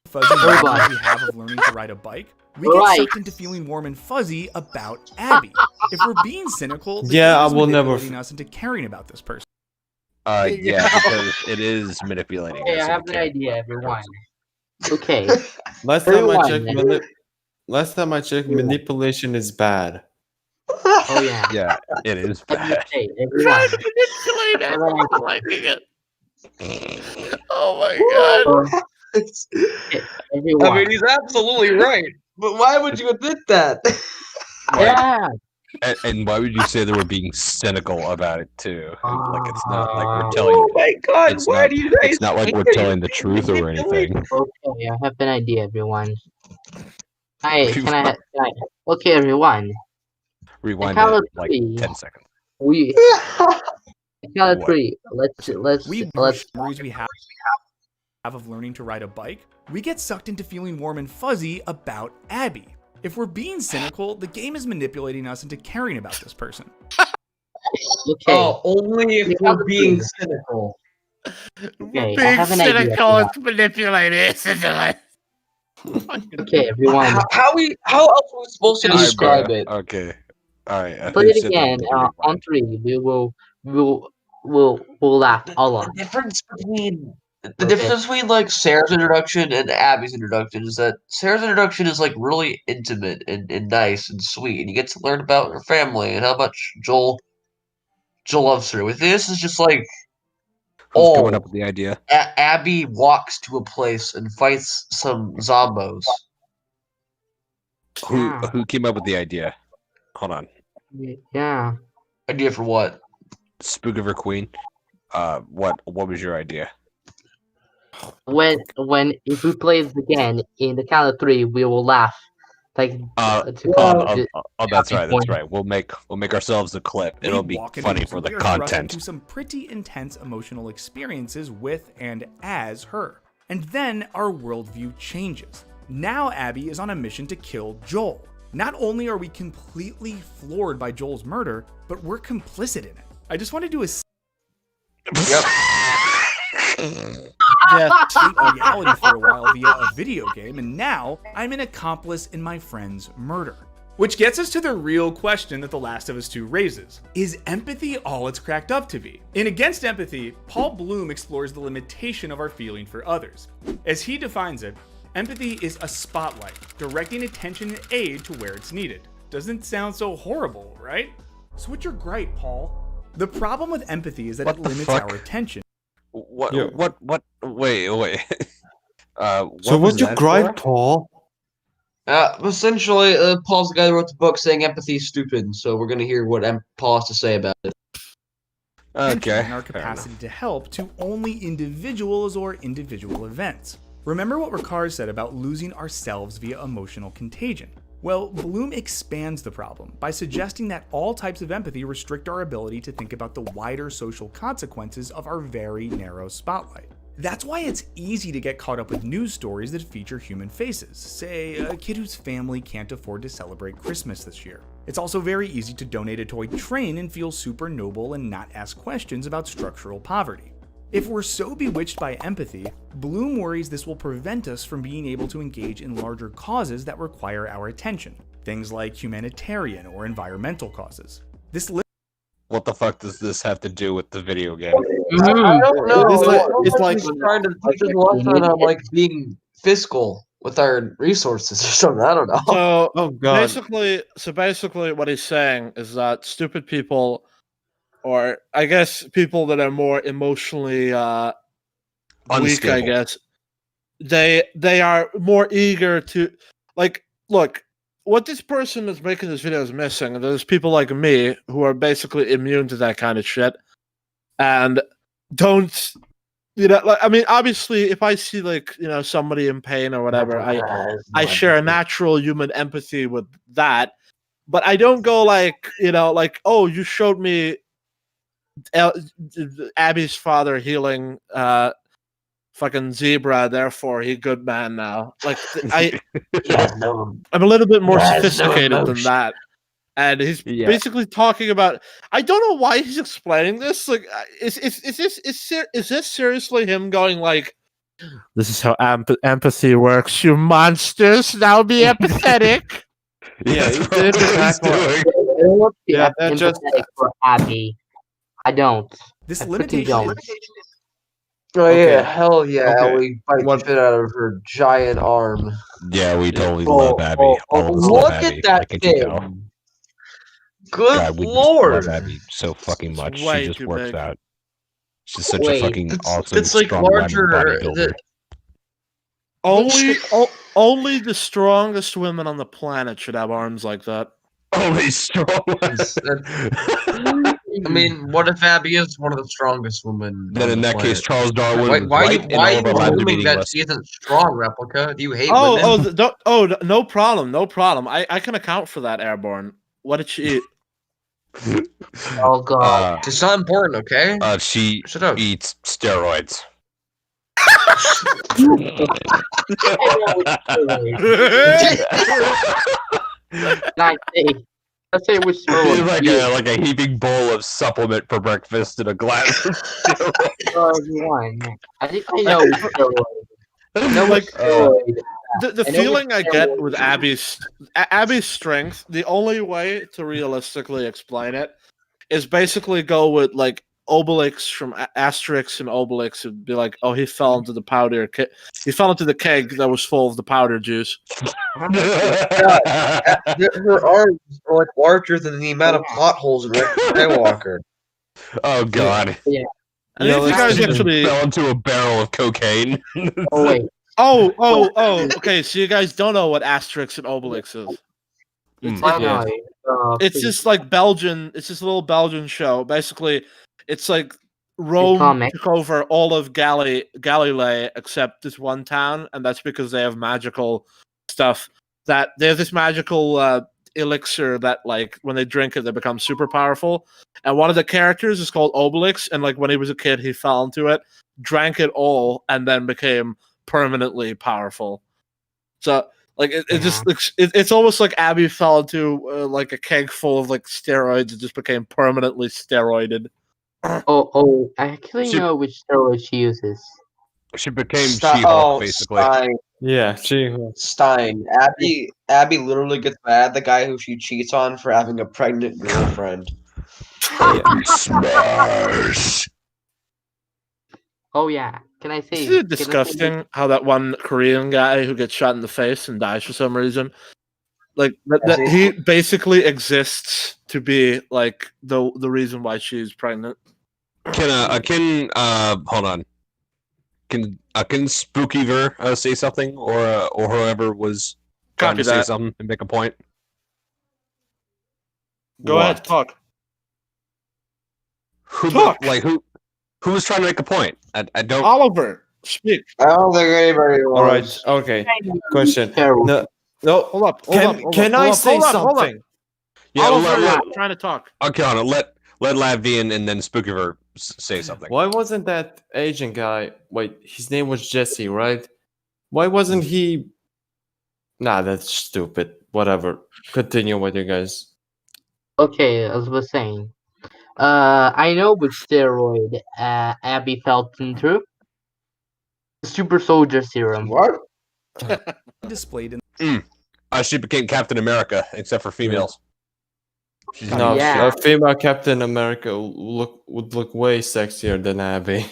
Fuzzy Hold on. memories we have of learning to ride a bike, we Right. get sucked into feeling warm and fuzzy about Abby. If we're being cynical, the Yeah, game I is will never manipulating us into caring about this person. Yeah, because it is manipulating. Okay, us I have into an caring idea, about the everyone. person. Okay. Last time I Rewind, checked, man. manipulation is bad. Oh yeah. Yeah, it is Let me bad. say, everyone. Oh my god. Everyone. I mean, he's absolutely right. But why would you admit that? Yeah. And why would you say that we're being cynical about it too? Like it's not like we're telling. Oh my god, It's why not- do you guys It's not like think we're that telling you're the truth or manipulating? anything. Okay, I have an idea, everyone. Okay, everyone. Rewind count it of like three. 10 seconds. We count of What? three. Let's Memories we have of learning to ride a bike, we get sucked into feeling warm and fuzzy about Abby. If we're being cynical, the game is manipulating us into caring about this person. okay. Oh, only if count we're of being three. cynical. Okay, I have an idea. It's manipulated. Okay, everyone. How else are we supposed to Alright, describe bro. it? Okay. Alright. Play it again. On three, we'll laugh a lot. The difference between like Sarah's introduction and Abby's introduction is that Sarah's introduction is like really intimate and nice and sweet, and you get to learn about her family and how much Joel loves her. With this, is just like Who's coming up with the idea? Abby walks to a place and fights some zombos. Who came up with the idea? Hold on. Yeah. Idea for what? Spook of her queen. What was your idea? When if we play this again in the count of three, we will laugh. Like that's right. That's right. We'll make ourselves a clip. It'll be funny for the we are thrust content. into some pretty intense emotional experiences with and as her. And then our worldview changes. Now Abby is on a mission to kill Joel. Not only are we completely floored by Joel's murder, but we're complicit in it. I just want to do a escape reality for a while via a video game, and now I'm an accomplice in my friend's murder. Which gets us to the real question that The Last of Us 2 raises. Is empathy all it's cracked up to be? In Against Empathy, Paul Bloom explores the limitation of our feeling for others. As he defines it, empathy is a spotlight, directing attention and aid to where it's needed. Doesn't sound so horrible, right? So what's your gripe, Paul? The problem with empathy is that it limits our attention. What? Wait. So what's your gripe, Paul? Essentially, Paul's the guy who wrote the book saying empathy is stupid, so we're gonna hear what Paul has to say about it. Okay. And our capacity to help to only individuals or individual events. Remember what Ricard said about losing ourselves via emotional contagion? Well, Bloom expands the problem by suggesting that all types of empathy restrict our ability to think about the wider social consequences of our very narrow spotlight. That's why it's easy to get caught up with news stories that feature human faces, say a kid whose family can't afford to celebrate Christmas this year. It's also very easy to donate a toy train and feel super noble and not ask questions about structural poverty. If we're so bewitched by empathy, Bloom worries this will prevent us from being able to engage in larger causes that require our attention, things like humanitarian or environmental causes. What the fuck does this have to do with the video game? I don't know. It's like trying to teach us a lesson on like being fiscal with our resources or something. I don't know. So, Oh god. basically, what he's saying is that stupid people, or I guess people that are more emotionally weak, Unstable. I guess, they are more eager to look. What this person that's making this video is missing. There's people like me who are basically immune to that kind of shit, and don't. I mean, obviously, if I see somebody in pain or whatever, I share a natural human empathy with that, but I don't go oh, you showed me Abby's father healing fucking zebra, therefore he good man now. I'm a little bit more sophisticated than that. And he's basically talking about. I don't know why he's explaining this. Is this seriously him going like, "This is how empathy works, you monsters. Now be empathetic." Yeah, that's what he's doing. That just for Abby. I don't. This I limitation. don't. Oh Okay. yeah, hell yeah! Okay. Ellie bites the shit out of her giant arm. Yeah, we totally love Abby. All of us look love at Abby. that Can you tell? thing. Good God, we lord! just love Abby so fucking much. way She just too works big. out. She's such a fucking awesome, It's like strong-minded larger. bodybuilder. Only the strongest women on the planet should have arms like that. Only strong. I mean, what if Abby is one of the strongest women? Then in that case, Charles Darwin was Why right, and are all you of our lives are assuming that meaningless. she isn't strong, Replica? Do you hate women? No problem. I can account for that, Airborne. What did she eat? Oh god. It's not important, okay? She eats steroids. Let's say which It's like a heaping bowl of supplement for breakfast and a glass of steroids. I think I know which steroid. The feeling I get with Abby's strength, the only way to realistically explain it is basically go with Obelix from Asterix and Obelix and be like, oh, he fell into the powder. He fell into the keg that was full of the powder juice. Her arms are larger than the amount of potholes in Rick Skywalker. Oh god. Yeah. And if you guys actually fell into a barrel of cocaine. Oh wait. Oh, okay. So you guys don't know what Asterix and Obelix is. It's just like Belgian. It's this little Belgian show. Basically, it's like Rome took over all of Galilee except this one town, and that's because they have magical stuff. That there's this magical elixir that, when they drink it, they become super powerful. And one of the characters is called Obelix, and when he was a kid, he fell into it, drank it all, and then became permanently powerful. So it's almost like Abby fell into a keg full of steroids and just became permanently steroided. I actually know which steroid she uses. She became Stein. She-Hulk, basically. Stein. Yeah, Stein. Abby literally gets mad at the guy who she cheats on for having a pregnant girlfriend. Smash! Oh yeah. Can I say? Isn't it disgusting how that one Korean guy who gets shot in the face and dies for some reason? Like that he basically exists to be like the reason why she's pregnant. Hold on. Can Spookyver say something, or whoever was trying to say something and make a point? Go ahead, talk. Who was trying to make a point? I don't. Oliver, speak. I don't think anybody was. All right. Okay. Question. No. Hold up. Can I say something? Yeah, Oliver, trying to talk. Okay, on it. Let Lavian and then Spookyver say something. Why wasn't that Asian guy? Wait, his name was Jesse, right? Why wasn't he? Nah, that's stupid. Whatever. Continue with you guys. Okay, as I was saying, I know which steroid Abby fell into. The super soldier serum. What? Displayed in. She became Captain America, except for females. No, Yeah. a female Captain America would look way sexier than Abby.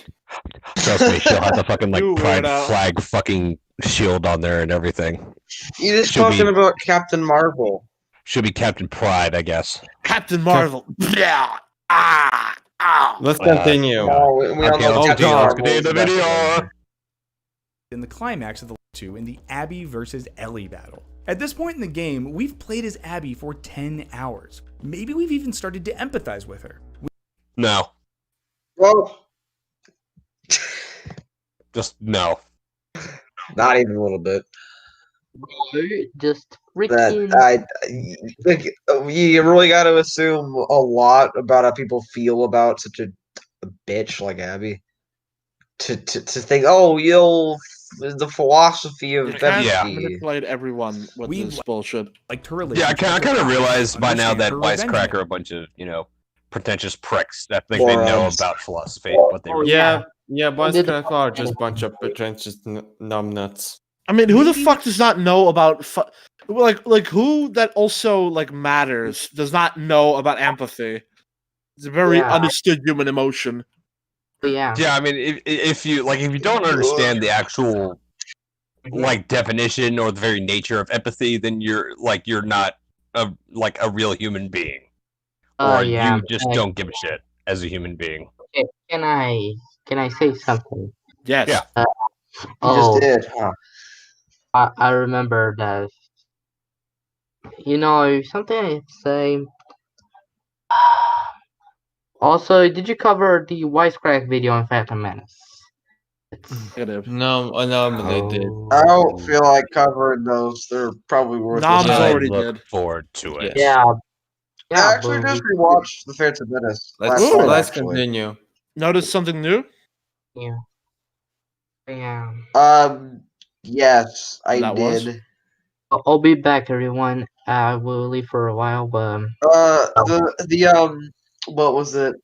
Trust me, she'll have the fucking You pride weirdo. flag fucking shield on there and everything. You just She'll talking be- about Captain Marvel. She'll be Captain Pride, I guess. Captain Marvel. Yeah. Let's continue. Oh, we all Okay, know let's Captain continue. Marvel. Continue the video. In the climax of the two in the Abby versus Ellie battle. At this point in the game, we've played as Abby for 10 hours. Maybe we've even started to empathize with her. No. Well, Just no. not even a little bit. Just That freaking. you really got to assume a lot about how people feel about such a bitch like Abby. To think, oh, the philosophy of You can't empathy. manipulate everyone with this bullshit. Like her Yeah, I kind of realized by now that Understand her Wisecrack revenge. are a bunch of, pretentious pricks that think they know Morons. about philosophy, but they Oh, Yeah, boys crack are just bunch of pretentious numbnuts. I mean, who the fuck does not know about like who that also like matters does not know about empathy? It's a very Yeah. understood human emotion. Yeah. Yeah, I mean, if you don't understand the actual definition or the very nature of empathy, then you're not a real human being, or Yeah. you just don't give a shit as a human being. Okay, can I say something? Yes. Yeah. You just did, huh? I remember that. You know, something I have to say. Also, did you cover the Wisecrack video on Phantom Menace? Negative. No, but they did. I don't feel like covering those. They're probably worthless. Nom's I already look did. forward to it. Yeah. I Yeah, actually but just rewatched The Phantom Menace last Let's night, let's actually. continue. Notice something new? yeah. Yeah. Yes, I That was? did. I'll be back, everyone. I will leave for a while, but What was it?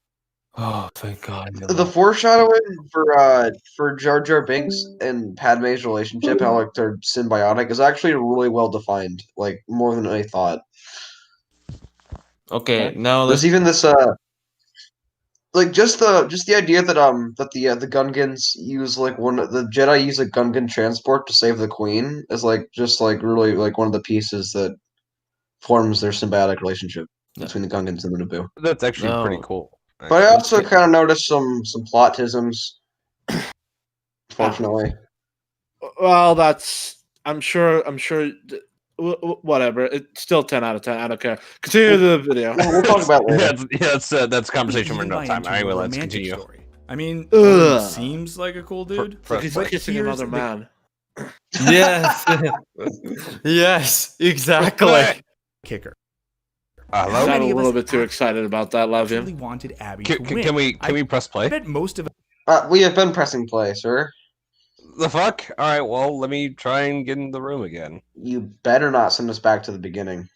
Oh, thank God. The foreshadowing for Jar Jar Binks and Padme's relationship, how like they're symbiotic, is actually really well defined, like more than I thought. Okay, now let's. There's even this like just the idea that the Gungans use the Jedi use a Gungan transport to save the Queen is really like one of the pieces that forms their symbiotic relationship between the Gungans and the Naboo. That's actually pretty No. cool. But I also kind of noticed some plotisms. Fortunately, Well, that's I'm sure whatever. It's still 10 out of 10. I don't care. Continue the video. we'll talk about it later. That's a conversation for no time. Anyway, let's Romantic continue. story. I mean, Ugh. seems like a cool dude. He's but kissing here's another the- man. Yes. Yes, exactly. Kicker. I'm Hello. How a many of little us bit too excited about that, Really Lavian. wanted Abby to win. Can we press I play? bet most of We have been pressing play, sir. The fuck? All right. Well, let me try and get in the room again. You better not send us back to the beginning.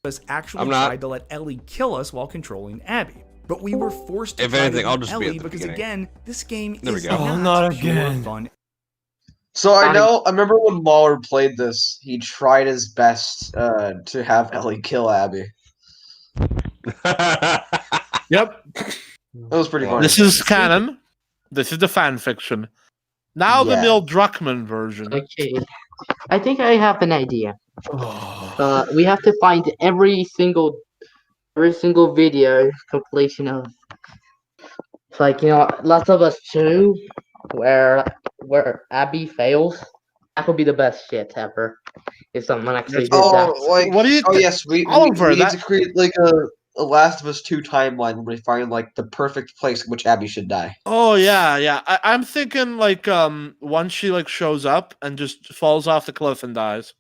us actually I'm not. tried to let Ellie kill us while controlling Abby. but we were forced to If try anything, to I'll beat just be at Ellie the because beginning. again, this game There we is go. Oh, not not pure again. fun. So I remember when Mahler played this, he tried his best to have Ellie kill Abby. Yep. That was pretty funny. This is canon. This is the fan fiction. Now the Yeah. Neil Druckmann version. Okay. I think I have an idea. We have to find every single video compilation of, it's like, Last of Us 2, where Abby fails. That would be the best shit ever. If someone actually did that. What do you? Yes, we Oliver, need to create like a Last of Us 2 timeline where we find like the perfect place in which Abby should die. Oh yeah. I'm thinking like once she like shows up and just falls off the cliff and dies.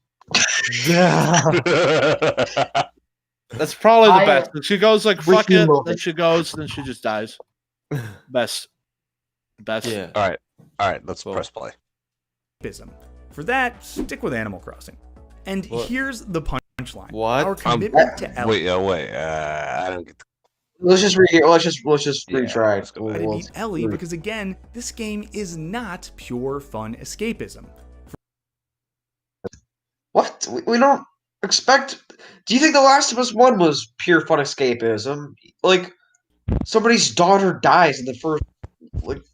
That's probably the best. And she goes like fuck it, then she goes, then she just dies. Best. Yeah. All right. Let's press play. For that, stick with Animal Crossing. And here's the punchline. What? Our commitment to Ellie. Wait. I don't get. Let's just retry. To beat Ellie, because again, this game is not pure fun escapism. What? We don't expect. Do you think The Last of Us 1 was pure fun escapism? Like, somebody's daughter dies in the first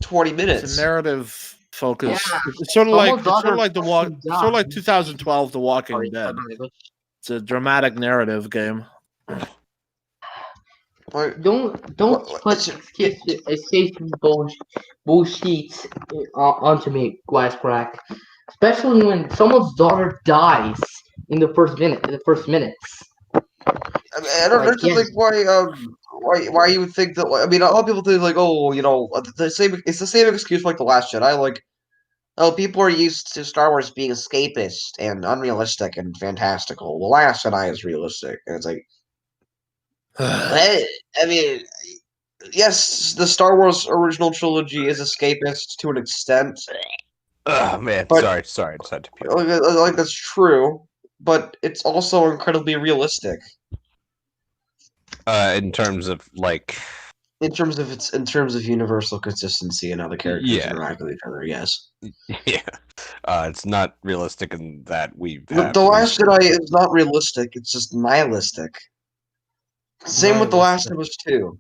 20 minutes. It's a narrative focus. Yeah. It's sort of like 2012 The Walking Dead. It's a dramatic narrative game. Don't put escape bullshit onto me, Wisecrack. Especially when someone's daughter dies in the first minutes. I don't understand why you would think that. I mean, a lot of people think like, it's the same excuse for, like The Last Jedi. Like, people are used to Star Wars being escapist and unrealistic and fantastical. The Last Jedi is realistic, and it's like, I mean, yes, the Star Wars original trilogy is escapist to an extent. Oh man, but, sorry, I just had to puke. Like that's true, but it's also incredibly realistic. In terms of in terms of universal consistency and how the characters interact with each other, yes. Yeah. It's not realistic in that The Last Jedi is not realistic, it's just nihilistic. Same with The Last of Us 2.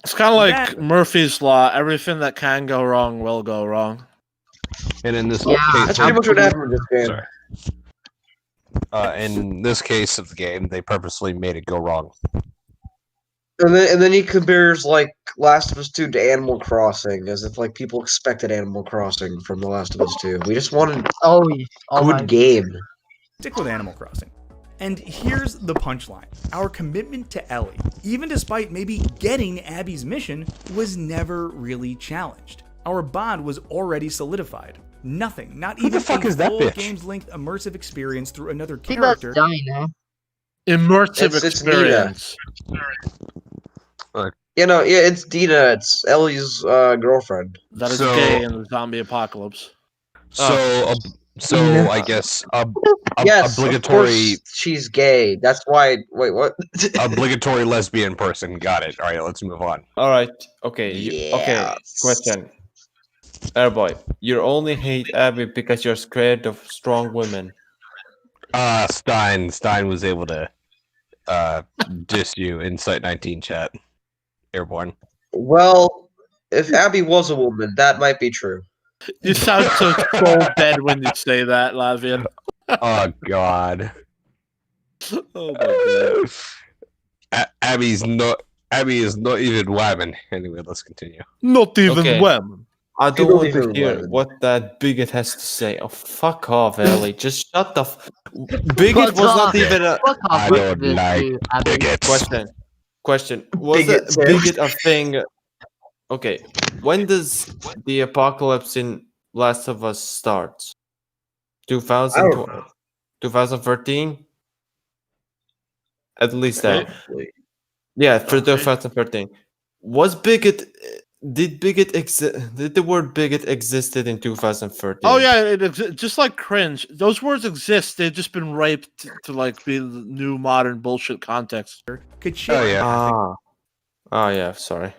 It's kind of like Murphy's Law. Everything that can go wrong will go wrong. And in this case, that's pretty much what happened with this game. In this case of the game, they purposely made it go wrong. And then he compares like Last of Us 2 to Animal Crossing, as if like people expected Animal Crossing from The Last of Us 2. We just wanted good game. Stick with Animal Crossing. And here's the punchline. Our commitment to Ellie, even despite maybe getting Abby's mission, was never really challenged. Our bond was already solidified. Nothing, not even a full game's length immersive experience through another character. Immersive experience. It's Dina. It's Ellie's girlfriend. That is gay in the zombie apocalypse. So I guess yes, obligatory. Of course she's gay. That's why. Wait, what? Obligatory lesbian person. Got it. All right, let's move on. All right. Okay. Okay. Question. Airboy, you only hate Abby because you're scared of strong women. Stein was able to diss you in Site 19 chat. Airborne. Well, if Abby was a woman, that might be true. You sound so dead when you say that, Lavian. Oh God. Oh my God. Abby is not even woman. Anyway, let's continue. Not even women. I don't want to hear what that bigot has to say. Oh, fuck off, Ellie. Just shut the bigot was not even a... I don't like bigots. Question. Was a bigot a thing... Okay, when does the apocalypse in Last of Us start? 2013? At least that. Yeah, for 2013. Was bigot Did Did the word bigot existed in 2013? Oh yeah, just like cringe. Those words exist. They've just been raped to like be the new modern bullshit context. Could share Oh, yeah. Oh yeah, sorry.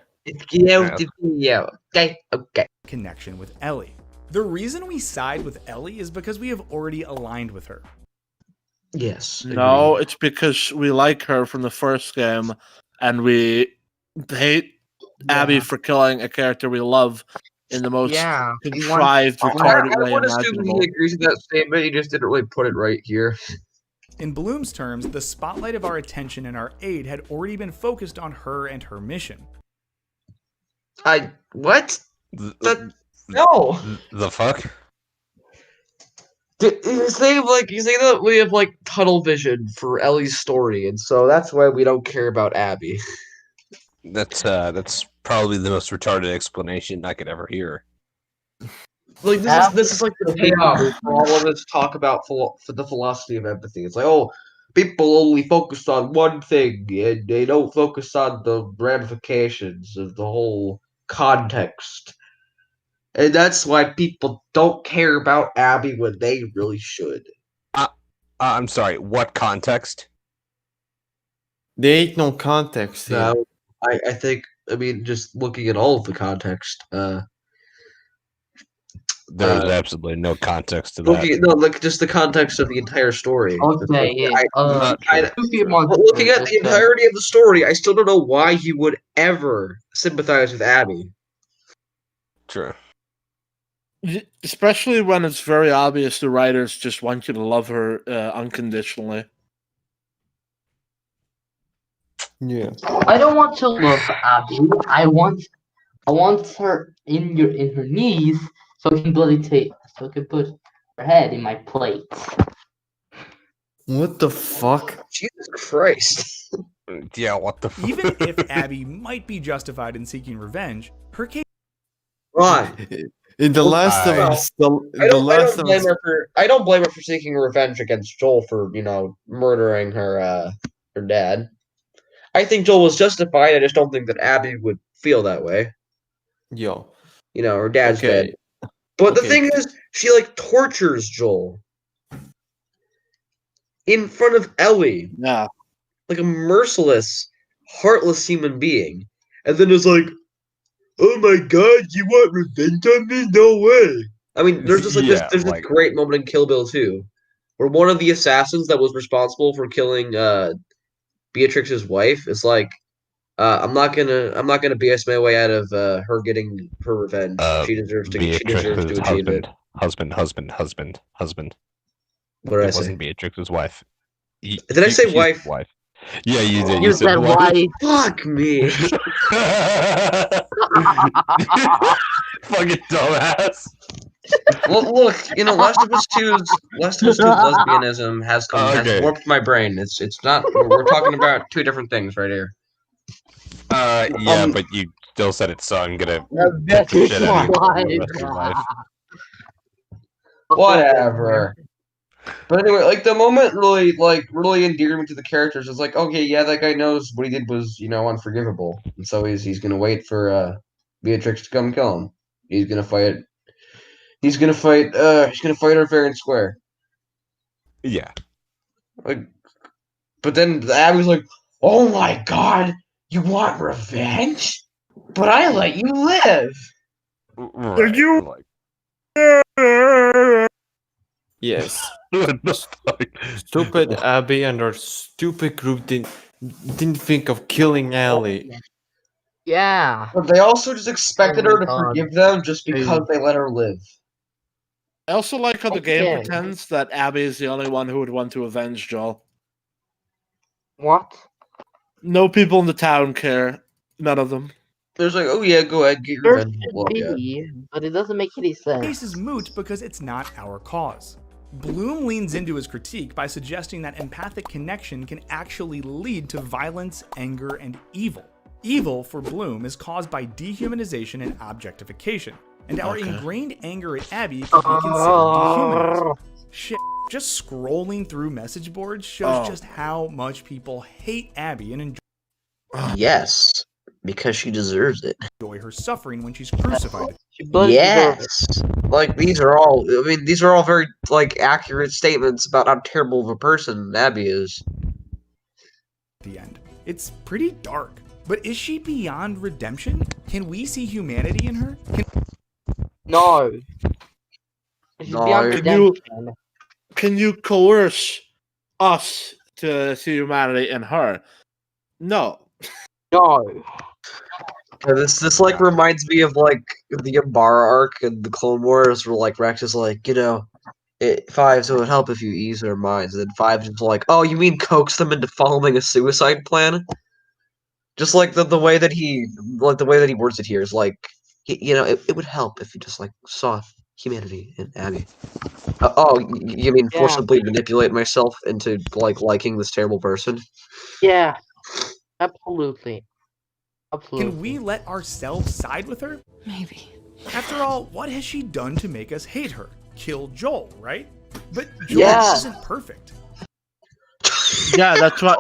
Okay. connection with Ellie. The reason we side with Ellie is because we have already aligned with her. Yes. No, agreed. it's because we like her from the first game, and we hate Abby for killing a character we love in the most contrived, retarded I way would assume imaginable. he agrees with that statement. He just didn't really put it right here. In Bloom's terms, the spotlight of our attention and our aid had already been focused on her and her mission. What? The fuck? You say that we have like tunnel vision for Ellie's story, and so that's why we don't care about Abby. That's probably the most retarded explanation I could ever hear. Like this is like the payoff for all of this talk about for the philosophy of empathy. It's like, oh, people only focus on one thing and they don't focus on the ramifications of the whole context. And that's why people don't care about Abby when they really should. I'm sorry, what context? There ain't no context here. No, I think, I mean, just looking at all of the context, There's absolutely no context to that. like just the context of the entire story. Okay, yeah. But looking at the entirety of the story, I still don't know why he would ever sympathize with Abby. True. Especially when it's very obvious the writers just want you to love her unconditionally. Yeah. I don't want to love Abby. I want her in her knees so I can so I can put her head in my plate. What the fuck? Jesus Christ. Yeah, what the fuck? Even if Abby might be justified in seeking revenge, her case. Ron. In The Last of Us, I don't blame her for seeking revenge against Joel for, murdering her dad. I think Joel was justified. I just don't think that Abby would feel that way. Yo. Her dad's dead. But the thing is, she tortures Joel in front of Ellie. Yeah. Like a merciless, heartless human being. And then it's like, oh my god, you want revenge on me? No way. I mean, there's just this great moment in Kill Bill 2 where one of the assassins that was responsible for killing Beatrix's wife is like, I'm not gonna BS my way out of her getting her revenge. She deserves to achieve it. Husband. What did I say? It wasn't Beatrix's wife. Did I say wife? Yeah, you did. You said wife. Fuck me. Fucking dumbass. Well, look, Last of Us 2's lesbianism has warped my brain. It's not. We're talking about two different things right here. Yeah, but you still said it, so I'm gonna That's the shit out of you for the rest of your life. Whatever. But anyway, the moment really endeared me to the characters. It's like, okay, yeah, that guy knows what he did was, unforgivable, and so he's gonna wait for Beatrix to come kill him. He's gonna fight. He's gonna fight her fair and square. Yeah. But then Abby's like, "Oh my god, you want revenge? But I let you live." Right. Yes. What the fuck? Stupid Abby and her stupid group didn't think of killing Ellie. Yeah. But they also just expected her to forgive them just because they let her live. I also like how the game pretends that Abby is the only one who would want to avenge Joel. What? No people in the town care. None of them. There's like, oh yeah, go ahead, get your revenge. But it doesn't make any sense. The case is moot because it's not our cause. Bloom leans into his critique by suggesting that empathic connection can actually lead to violence, anger, and evil. Evil, for Bloom, is caused by dehumanization and objectification, and our ingrained anger at Abby can be considered dehumanizing. Shit, just scrolling through message boards shows just how much people hate Abby and enjoy. Yes. Because she deserves it. Enjoy her suffering when she's crucified. Yes. Like these are all very like accurate statements about how terrible of a person Abby is. The end. It's pretty dark. But is she beyond redemption? Can we see humanity in her? No. She's beyond redemption. Can you coerce us to see humanity in her? No. No. This like reminds me of like the Umbara arc in the Clone Wars, where like Rex is like, Five, so it would help if you ease their minds. And then Five is like, oh, you mean coax them into following a suicide plan? Just like the way that he words it here is like, it would help if you just like saw humanity in Abby. You mean forcibly manipulate myself into like liking this terrible person? Yeah, absolutely. Can we let ourselves side with her? Maybe. After all, what has she done to make us hate her? Kill Joel, right? But Joel isn't perfect. Yeah, that's what.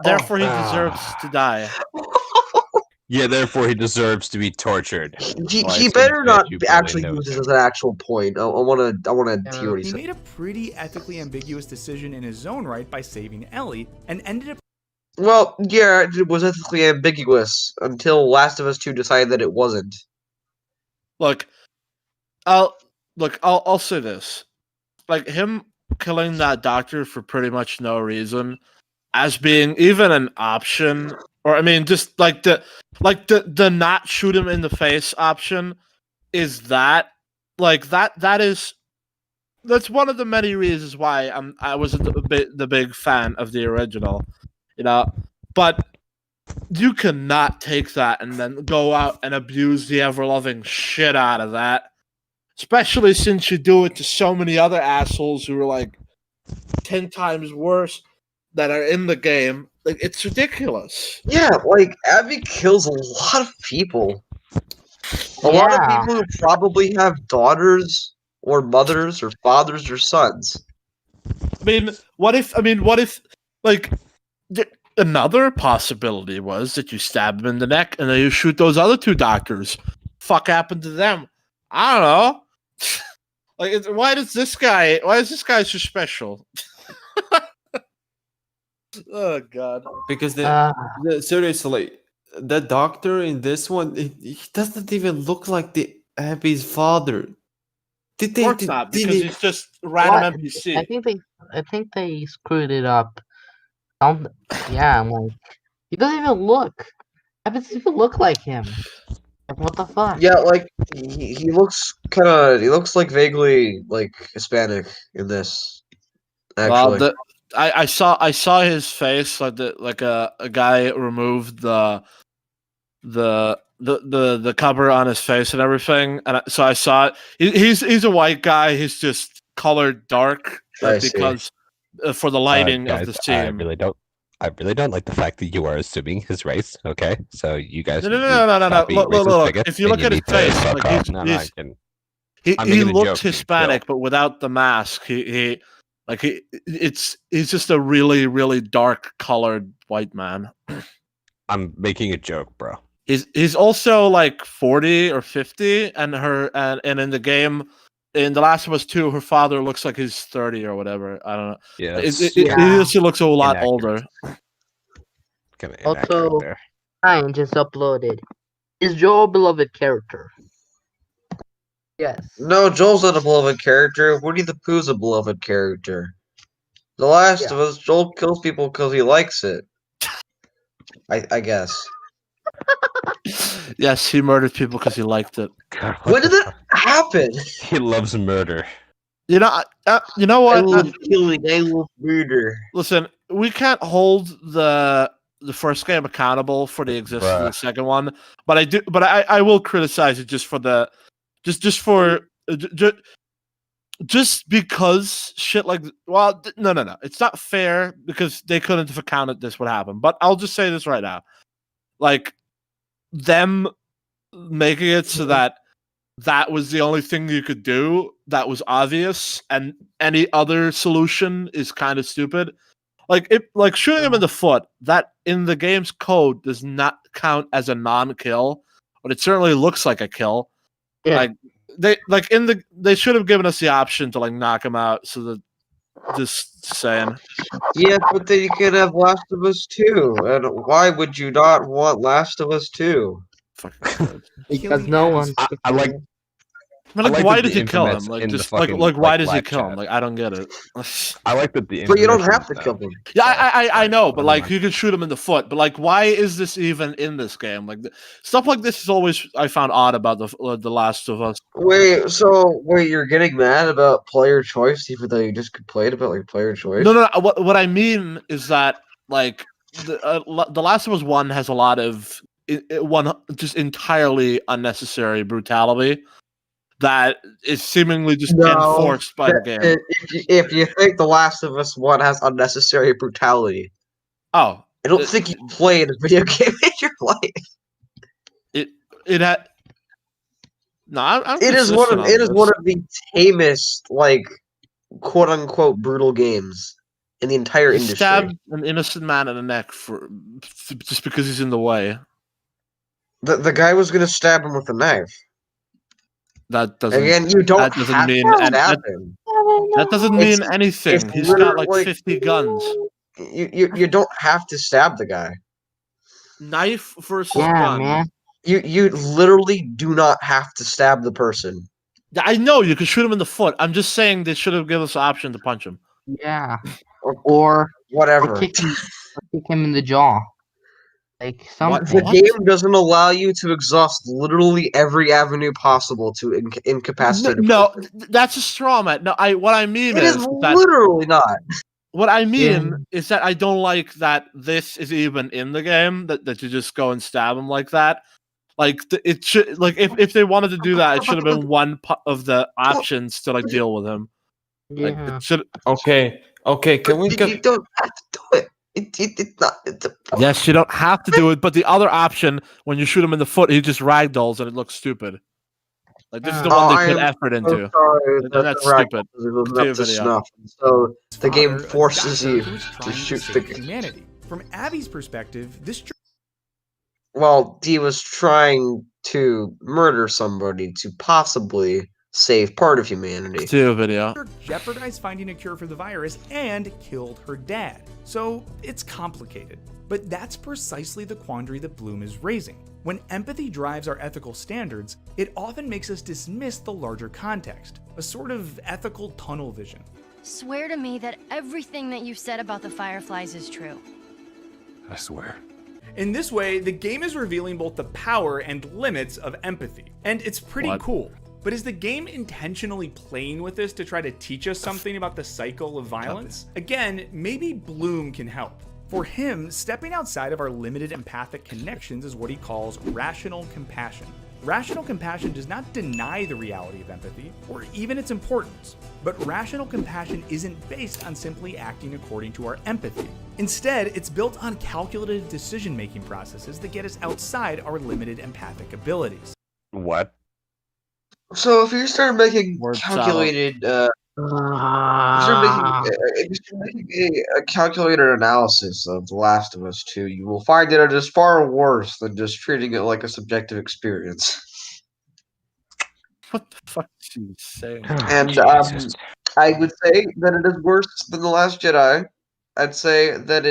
Therefore, he deserves to die. Yeah, therefore he deserves to be tortured. He better not actually use this as an actual point. I want to hear what he said. He made a pretty ethically ambiguous decision in his own right by saving Ellie, and ended up. Well, yeah, it was ethically ambiguous until Last of Us 2 decided that it wasn't. Look, I'll say this. Like, him killing that doctor for pretty much no reason, as being even an option, or I mean, just like the not shoot him in the face option, is that that's one of the many reasons why I was the big fan of the original, but you cannot take that and then go out and abuse the ever-loving shit out of that, especially since you do it to so many other assholes who are like 10 times worse that are in the game. Like, it's ridiculous. Yeah, like Abby kills a lot of people. A lot of people who probably have daughters or mothers or fathers or sons. I mean, what if like another possibility was that you stab him in the neck and then you shoot those other two doctors? Fuck happened to them? I don't know. Like, why is this guy so special? Oh god. Because seriously, the doctor in this one, he doesn't even look like the Abby's father. Of course not, because he's just random NPC. I think they screwed it up. Yeah, I'm like, he doesn't even look. It doesn't even look like him. Like, what the fuck? Yeah, like he looks like vaguely like Hispanic in this. Actually, Well, I saw his face, like a guy removed the cover on his face and everything, and so I saw it. He's a white guy. He's just colored dark because for the lighting guys, of the scene. I really don't like the fact that you are assuming his race. Okay, so you guys. No. Look, if you look at his face, like he looks Hispanic, but without the mask, he's just a really, really dark colored white man. I'm making a joke, bro. He's also like 40 or 50, and in the game, in The Last of Us 2, her father looks like he's 30 or whatever. I don't know. Yeah, he just looks a lot older. Also, Ryan just uploaded. Is Joel a beloved character? Yes. No, Joel's not a beloved character. Winnie the Pooh's a beloved character. The Last of Us, Joel kills people because he likes it. I guess. Yes, he murdered people because he liked it. God, when did that happen? He loves murder. You know what? I love killing. I love murder. Listen, we can't hold the first game accountable for the existence of the second one, but I do. But I will criticize it just because shit like no, it's not fair because they couldn't have accounted this would happen. But I'll just say this right now, like them making it so that was the only thing you could do that was obvious, and any other solution is kind of stupid. like shooting him in the foot, that in the game's code does not count as a non-kill, but it certainly looks like a kill. Yeah. They should have given us the option to like knock him out. So that just saying. Yeah, but then you could have Last of Us 2. And why would you not want Last of Us 2? Because no one. I like. Like, why does he kill Infamous him? Like, in the just fucking, like, why like, does he live kill him? chat. Like, I don't get it. I like that the. But you don't intermission have to stuff. kill him. Yeah, I know, but like, you can shoot him in the foot. But like, why is this even in this game? Like, stuff like this is always I found odd about the Last of Us. Wait, you're getting mad about player choice, even though you just complained about like player choice? No. What I mean is that like the Last of Us 1 has a lot of one just entirely unnecessary brutality that is seemingly just enforced by the game. If you think The Last of Us 1 has unnecessary brutality, I don't think you played a video game in your life. It had. No, I'm It is one consistent of on this. the tamest, like, quote unquote brutal games in the entire He industry. stabbed an innocent man in the neck just because he's in the way. The guy was gonna stab him with a knife. That doesn't. Again, you don't that doesn't have mean to stab him. That doesn't mean anything. It's He's got like literally- 50 guns. You don't have to stab the guy. Knife versus Yeah, gun. man. You literally do not have to stab the person. Yeah, I know you can shoot him in the foot. I'm just saying they should have given us the option to punch him. Yeah. Or Whatever. kick him in the jaw. Like something. The game doesn't allow you to exhaust literally every avenue possible to incapacitate. No, that's a straw man. No, what I mean It is that literally not. what I mean is that I don't like that this is even in the game. That you just go and stab him like that. Like it should. Like if they wanted to do that, it should have been one of the options to like deal with him. Like it should. Okay. Can we? You don't have to do it. It's not. Yes, you don't have to do it, but the other option, when you shoot him in the foot, he just ragdolls and it looks stupid. Like this is the one they put effort into. That's stupid. So the game forces you to shoot the humanity. From Abby's perspective, this. Well, he was trying to murder somebody to possibly save part of humanity. See a video. Jeopardized finding a cure for the virus and killed her dad. So it's complicated. But that's precisely the quandary that Bloom is raising. When empathy drives our ethical standards, it often makes us dismiss the larger context, a sort of ethical tunnel vision. Swear to me that everything that you've said about the Fireflies is true. I swear. In this way, the game is revealing both the power and limits of empathy. And it's pretty cool. But is the game intentionally playing with this to try to teach us something about the cycle of violence? Again, maybe Bloom can help. For him, stepping outside of our limited empathic connections is what he calls rational compassion. Rational compassion does not deny the reality of empathy, or even its importance. But rational compassion isn't based on simply acting according to our empathy. Instead, it's built on calculated decision-making processes that get us outside our limited empathic abilities. What? So if you start making calculated, a calculated analysis of The Last of Us 2, you will find that it is far worse than just treating it like a subjective experience. What the fuck is she saying? And I would say that it is worse than The Last Jedi. I'd say that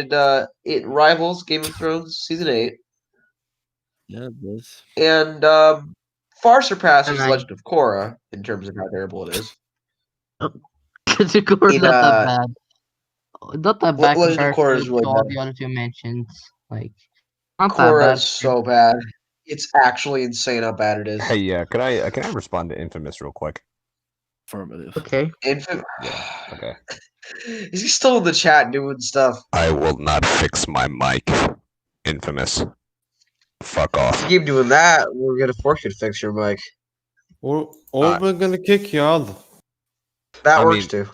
it rivals Game of Thrones season 8. Yeah, it does. And far surpasses Legend of Korra in terms of how terrible it is. Legend of Korra is not that bad. Not that bad Legend of Korra compared is to really all bad. the other two mentions. Like, not that Korra bad. is so bad. It's actually insane how bad it is. Hey, can I respond to Infamous real quick? Affirmative. Okay. Okay. Is he still in the chat doing stuff? I will not fix my mic. Infamous. Fuck off. If you keep doing that, we're gonna force you to fix your mic. Or we're gonna kick you out. That works too.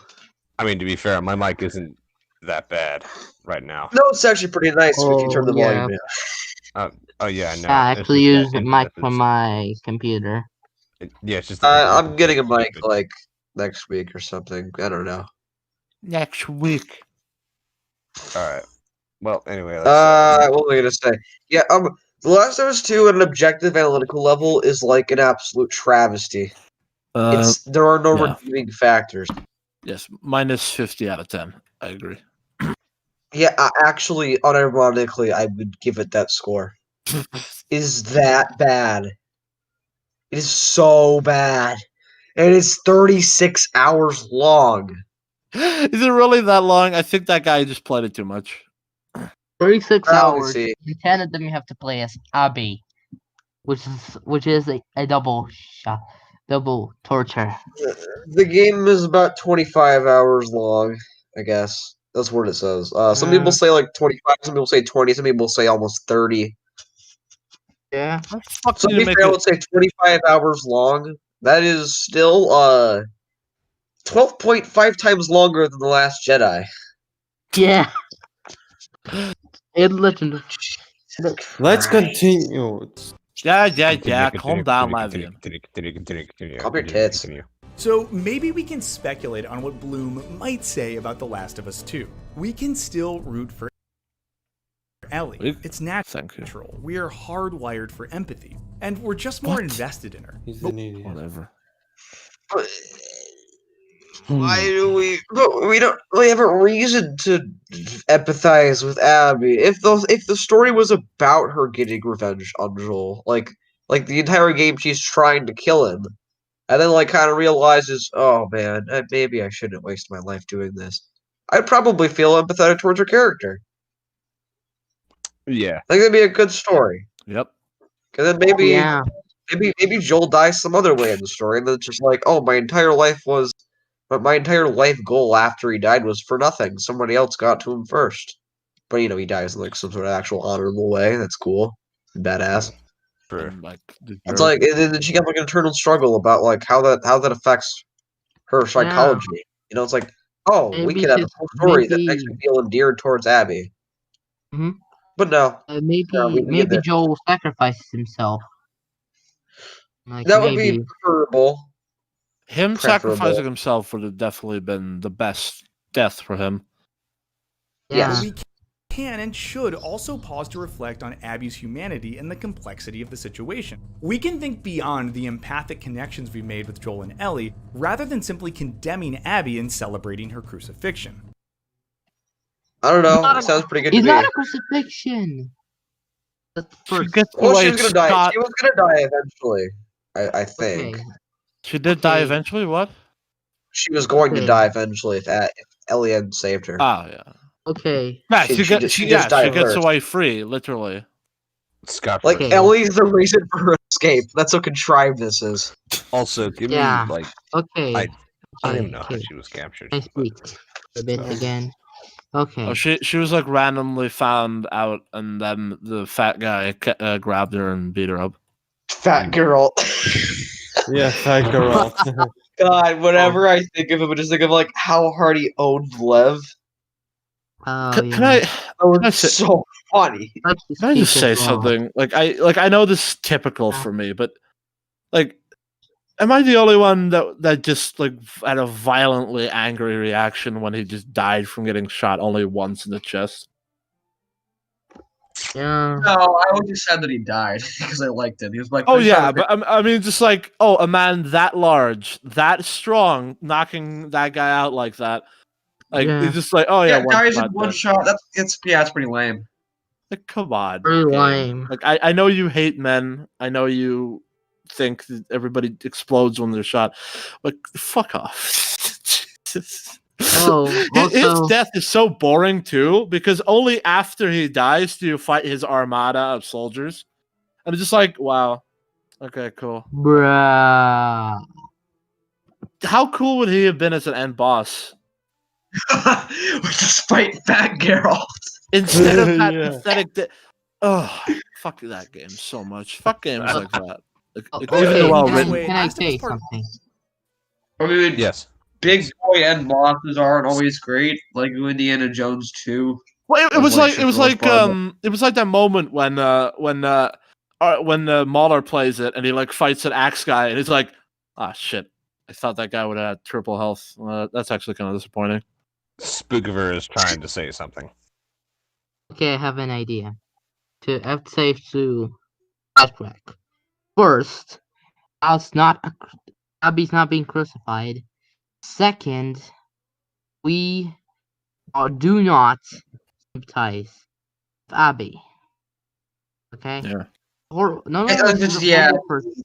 I mean, to be fair, my mic isn't that bad right now. No, it's actually pretty nice if you turn the volume down. Oh yeah, no. I actually use a mic from my computer. Yeah, it's just. I'm getting a mic like next week or something. I don't know. Next week. All right. Well, anyway, let's. What was I gonna say? Yeah, The Last of Us 2 at an objective analytical level is like an absolute travesty. There are no yeah. redeeming factors. Yes, minus 50 out of 10. I agree. Yeah, actually, unironically, I would give it that score. Is that bad? It is so bad. And it's 36 hours long. Is it really that long? I think that guy just played it too much. 36 Let me hours. see. And 10 of them you have to play as Abby, which is a double shot, double torture. The game is about 25 hours long, I guess. That's what it says. Some people say like 25, some people say 20, some people say almost 30. Yeah. So to be fair, I would say 25 hours long. That is still 12.5 times longer than The Last Jedi. Yeah. And Legend. Let's continue. Yeah. Calm down, Lavian. Continue. Calm your tits. So maybe we can speculate on what Bloom might say about The Last of Us 2. We can still root for Ellie. It's natural. We are hardwired for empathy, and we're just more invested in her. He's an idiot. Whatever. Why do we? But we don't really have a reason to empathize with Abby. If the story was about her getting revenge on Joel, like the entire game, she's trying to kill him, and then like kind of realizes, oh man, maybe I shouldn't waste my life doing this. I'd probably feel empathetic towards her character. Yeah, I think that'd be a good story. Yep. Cause then maybe Joel dies some other way in the story, and then it's just like, oh, my entire life goal after he died was for nothing. Somebody else got to him first. But he dies in like some sort of actual honorable way. That's cool. Badass. And, like, It's like and then she got like an internal struggle about like how that affects her psychology. It's like, oh, we Maybe could have a just- whole story that maybe- makes me feel endeared towards Abby. Mhm. But no. Maybe we didn't get maybe that. Joel sacrifices himself. Like, That would maybe. be preferable. Him Preferable. sacrificing himself would have definitely been the best death for him. Yeah. We can and should also pause to reflect on Abby's humanity and the complexity of the situation. We can think beyond the empathic connections we've made with Joel and Ellie, rather than simply condemning Abby and celebrating her crucifixion. I don't know. It sounds pretty good to He's me. not a crucifixion. That's the first. Well, she was gonna die. She was gonna die eventually. I think. Okay. She did die eventually. What? She was going to Okay. die eventually if Ellie hadn't saved her. Oh yeah. Okay. Yeah, She she just gets died first. away free, literally. Scott. Like Okay. Ellie's the reason for her escape. That's how contrived this is. Also, give Yeah. me like Okay. I don't even know how okay. she was captured. I speak a bit again. Okay. Oh, she was like randomly found out, and then the fat guy grabbed her and beat her up. Fat girl. Yeah, fat girl. God, whenever I think of him, I just think of like how hard he owned Lev. Oh, Can yeah. I? That was Can I say, so funny. can I just say something? Like I know this is typical for me, but like, am I the only one that just like had a violently angry reaction when he just died from getting shot only once in the chest? Yeah. No, I was just sad that he died because I liked him. He was like, Oh yeah, but I mean, just like, oh, a man that large, that strong, knocking that guy out like that, like Yeah. it's just like, oh yeah, dies in shot one dead. shot. It's pretty lame. Like, come on. Pretty okay? lame. Like, I know you hate men. I know you think that everybody explodes when they're shot. But fuck off. Jesus. Oh, His also, death is so boring too, because only after he dies do you fight his armada of soldiers. And it's just like, wow. Okay, cool. bruh. How cool would he have been as an end boss? We just fight Fat Geralt. Instead of that Yeah. pathetic oh, fuck that game so much. Fuck games like that. Like, Okay, even well can written. I Last of say Us Part- something? I mean, Yes. big boy end bosses aren't always great, like Indiana Jones 2. Well, it was like Barba. it was like that moment when Mahler plays it and he like fights an axe guy and he's like, ah shit, I thought that guy would have had triple health. That's actually kind of disappointing. Spookiver is trying to say something. Okay, I have an idea. To save to Wisecrack. First, Abby's not being crucified. Second, we do not sympathize with Abby. Okay? Yeah. Or no, Yeah, the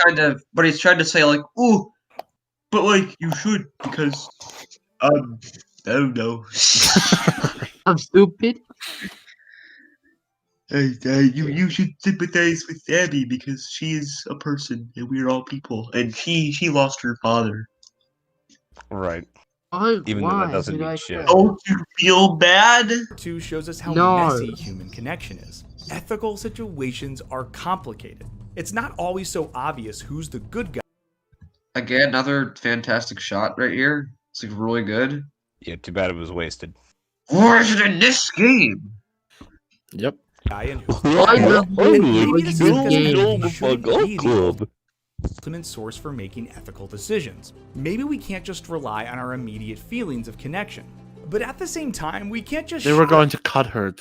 kind of, but he's trying to say like, ooh, but like you should because, I don't know. I'm stupid. You should sympathize with Abby because she is a person and we're all people, and she lost her father. Right. Why? Even though that doesn't mean shit. Don't you feel bad? 2 shows us how No. messy human connection is. Ethical situations are complicated. It's not always so obvious who's the good guy. Again, another fantastic shot right here. It's like really good. Yeah, too bad it was wasted. Why is it in this game? Yep. And who's Why bad. does And maybe this is this because game- empathy shouldn't be the ultimate source for making ethical decisions. Maybe we can't just rely on our immediate feelings of connection. But at the same time, we can't just They were going to cut her.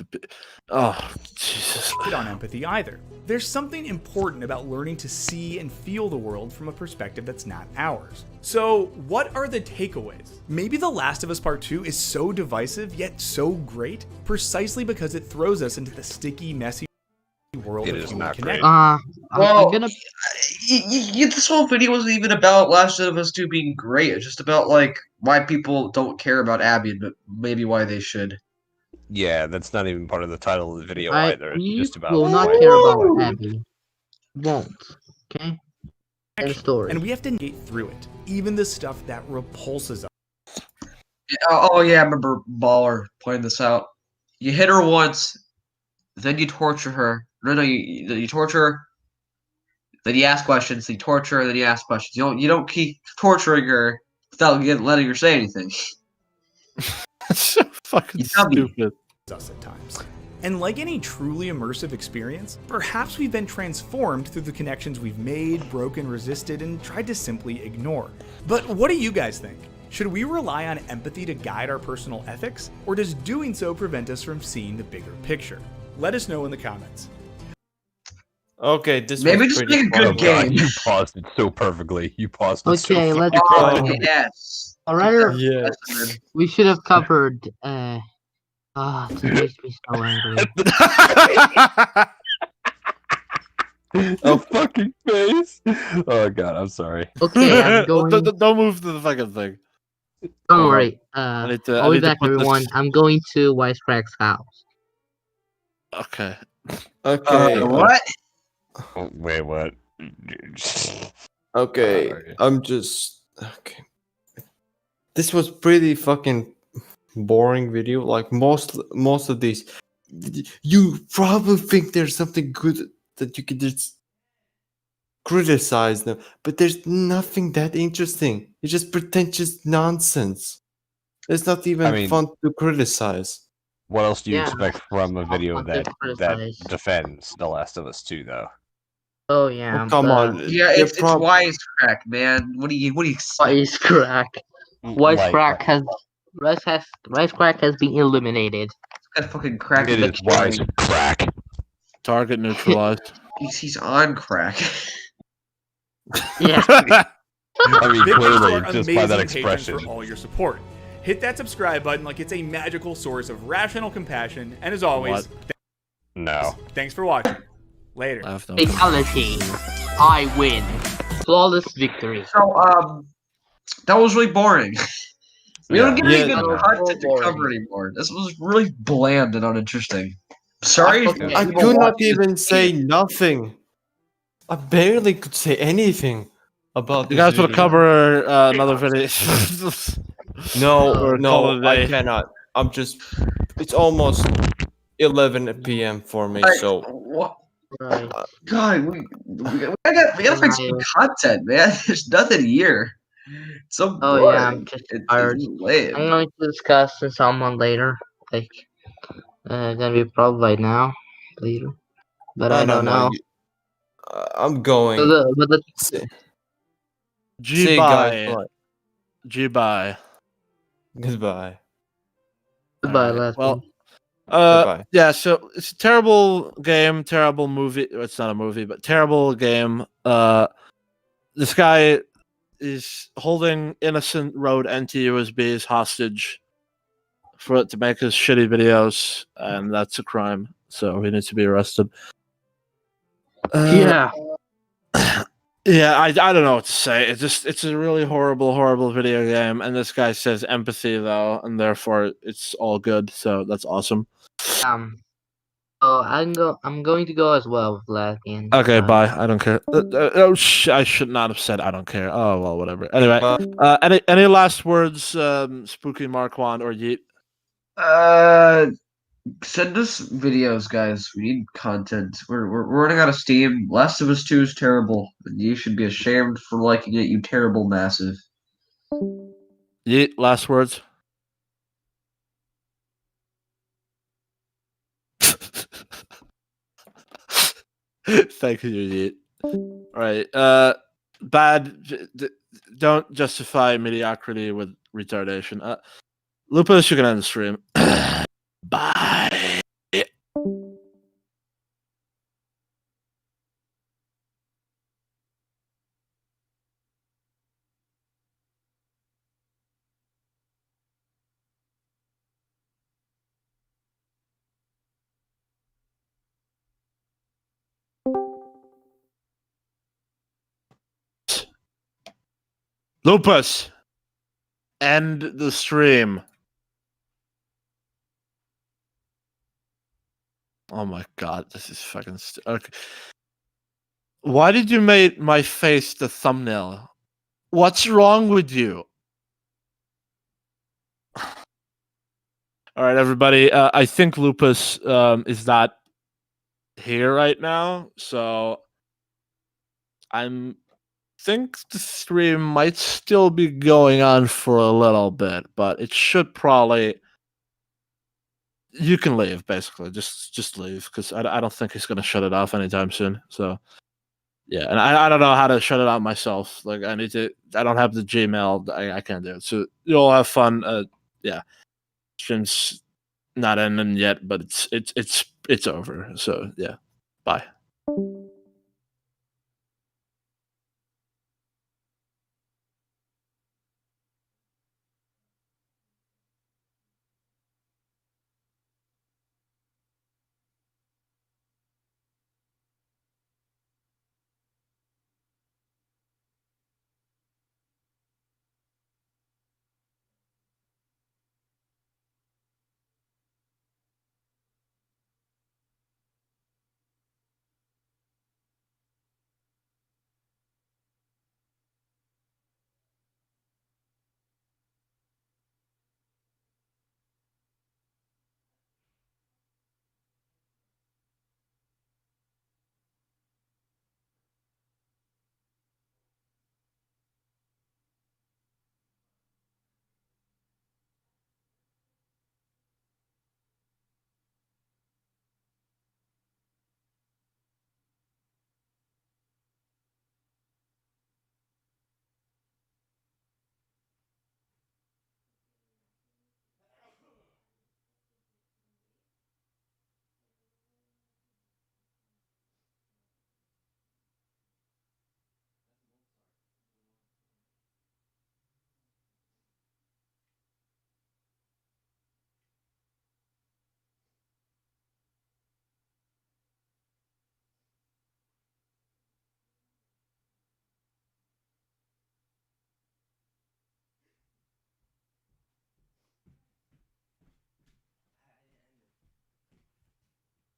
Oh, Jesus. shit on empathy either. There's something important about learning to see and feel the world from a perspective that's not ours. So, what are the takeaways? Maybe The Last of Us Part 2 is so divisive yet so great precisely because it throws us into the sticky, messy world It of is human not connection. great. I'm gonna. This whole video wasn't even about Last of Us 2 being great. It's just about like why people don't care about Abby, but maybe why they should. Yeah, that's not even part of the title of the video either. It's We just about will not why- care about Abby. Won't. Okay. End of story. And we have to navigate through it, even the stuff that repulses us. Oh yeah, I remember Baller pointing this out. You hit her once, then you torture her. No, you torture her. Then you ask questions. Then you torture her. Then you ask questions. You don't keep torturing her without letting her say anything. So fucking stupid. Us at times. And like any truly immersive experience, perhaps we've been transformed through the connections we've made, broken, resisted, and tried to simply ignore. But what do you guys think? Should we rely on empathy to guide our personal ethics, or does doing so prevent us from seeing the bigger picture? Let us know in the comments. Okay, this Maybe was just pretty make a good Oh god, game. you paused it so perfectly. You paused it so Okay, let's. Oh yes. Alright, Yes. we should have covered. This makes me so angry. A fucking face. Oh god, I'm sorry. Okay, I'm going. Don't move to the fucking thing. Don't worry. I I'll need be to back, put this- everyone. I'm going to Wisecrack's house. Okay. Okay. What? Oh, wait, what? Okay. I'm just okay. This was pretty fucking boring video. Like most of these, you probably think there's something good that you can just criticize them, but there's nothing that interesting. It's just pretentious nonsense. It's not even I mean- fun to criticize. What else do you Yeah. expect from a video I'll that take criticize. defends The Last of Us 2, though? Oh yeah. Oh, come on. Yeah, They're it's prob- Wisecrack, man. What do you expect? Wisecrack. Like, Wisecrack has been eliminated. That fucking crack. it is Wisecrack. Target neutralized. He's on crack. Yeah. I mean, Big thanks to clearly, our just by that amazing patrons expression. for all your support. Hit that subscribe button like it's a magical source of rational compassion. And as always, No. thanks for watching. Later. I have no Fatality. I win. Flawless victory. So, that was really boring. We don't get any Yeah, good no. content to Boring. cover anymore. This was really bland and uninteresting. Sorry. if Okay. I people could not watch this. even say nothing. I barely could say anything about You this guys want to video. cover another video? No, Or call no, it a I day. cannot. I'm just. It's almost 11 p.m. for me, Like, so what? Right. God, we gotta find some content, man. There's nothing here. It's so Oh boring. yeah, I'm just It's tired. lame. I'm going to discuss with someone later. Like, gonna be probably right now, later. But I don't know. I'm going. But the See G you guys. bye. Bye. G bye. Goodbye. goodbye, Alright, last well, one. Goodbye. Yeah, so it's a terrible game, terrible movie. It's not a movie, but terrible game. This guy is holding innocent Rode NT-USBs hostage for it to make his shitty videos, and that's a crime. So he needs to be arrested. Yeah. Yeah, I don't know what to say. It's a really horrible video game, and this guy says empathy though, and therefore it's all good. So that's awesome. So I'm going to go as well with last game. Okay, bye. I don't care. I should not have said I don't care. Oh well, whatever. Anyway, any last words, Spooky Marquand or Yeet? Send us videos, guys. We need content. We're running out of steam. Last of Us 2 is terrible. You should be ashamed for liking it, you terrible massive. Yeet, last words. Thank you, Yeet. All right. Don't justify mediocrity with retardation. Lupus, you can end the stream. Bye. Lupus, end the stream. Oh my god, this is fucking okay. Why did you make my face the thumbnail? What's wrong with you? All right, everybody. I think Lupus is not here right now, so I'm think the stream might still be going on for a little bit, but it should probably. You can leave, basically. Just leave, because I don't think he's gonna shut it off anytime soon. So yeah, and I don't know how to shut it off myself. Like I don't have the Gmail. I can't do it. So you all have fun. Yeah, stream's not ending yet, but it's over. So yeah, bye.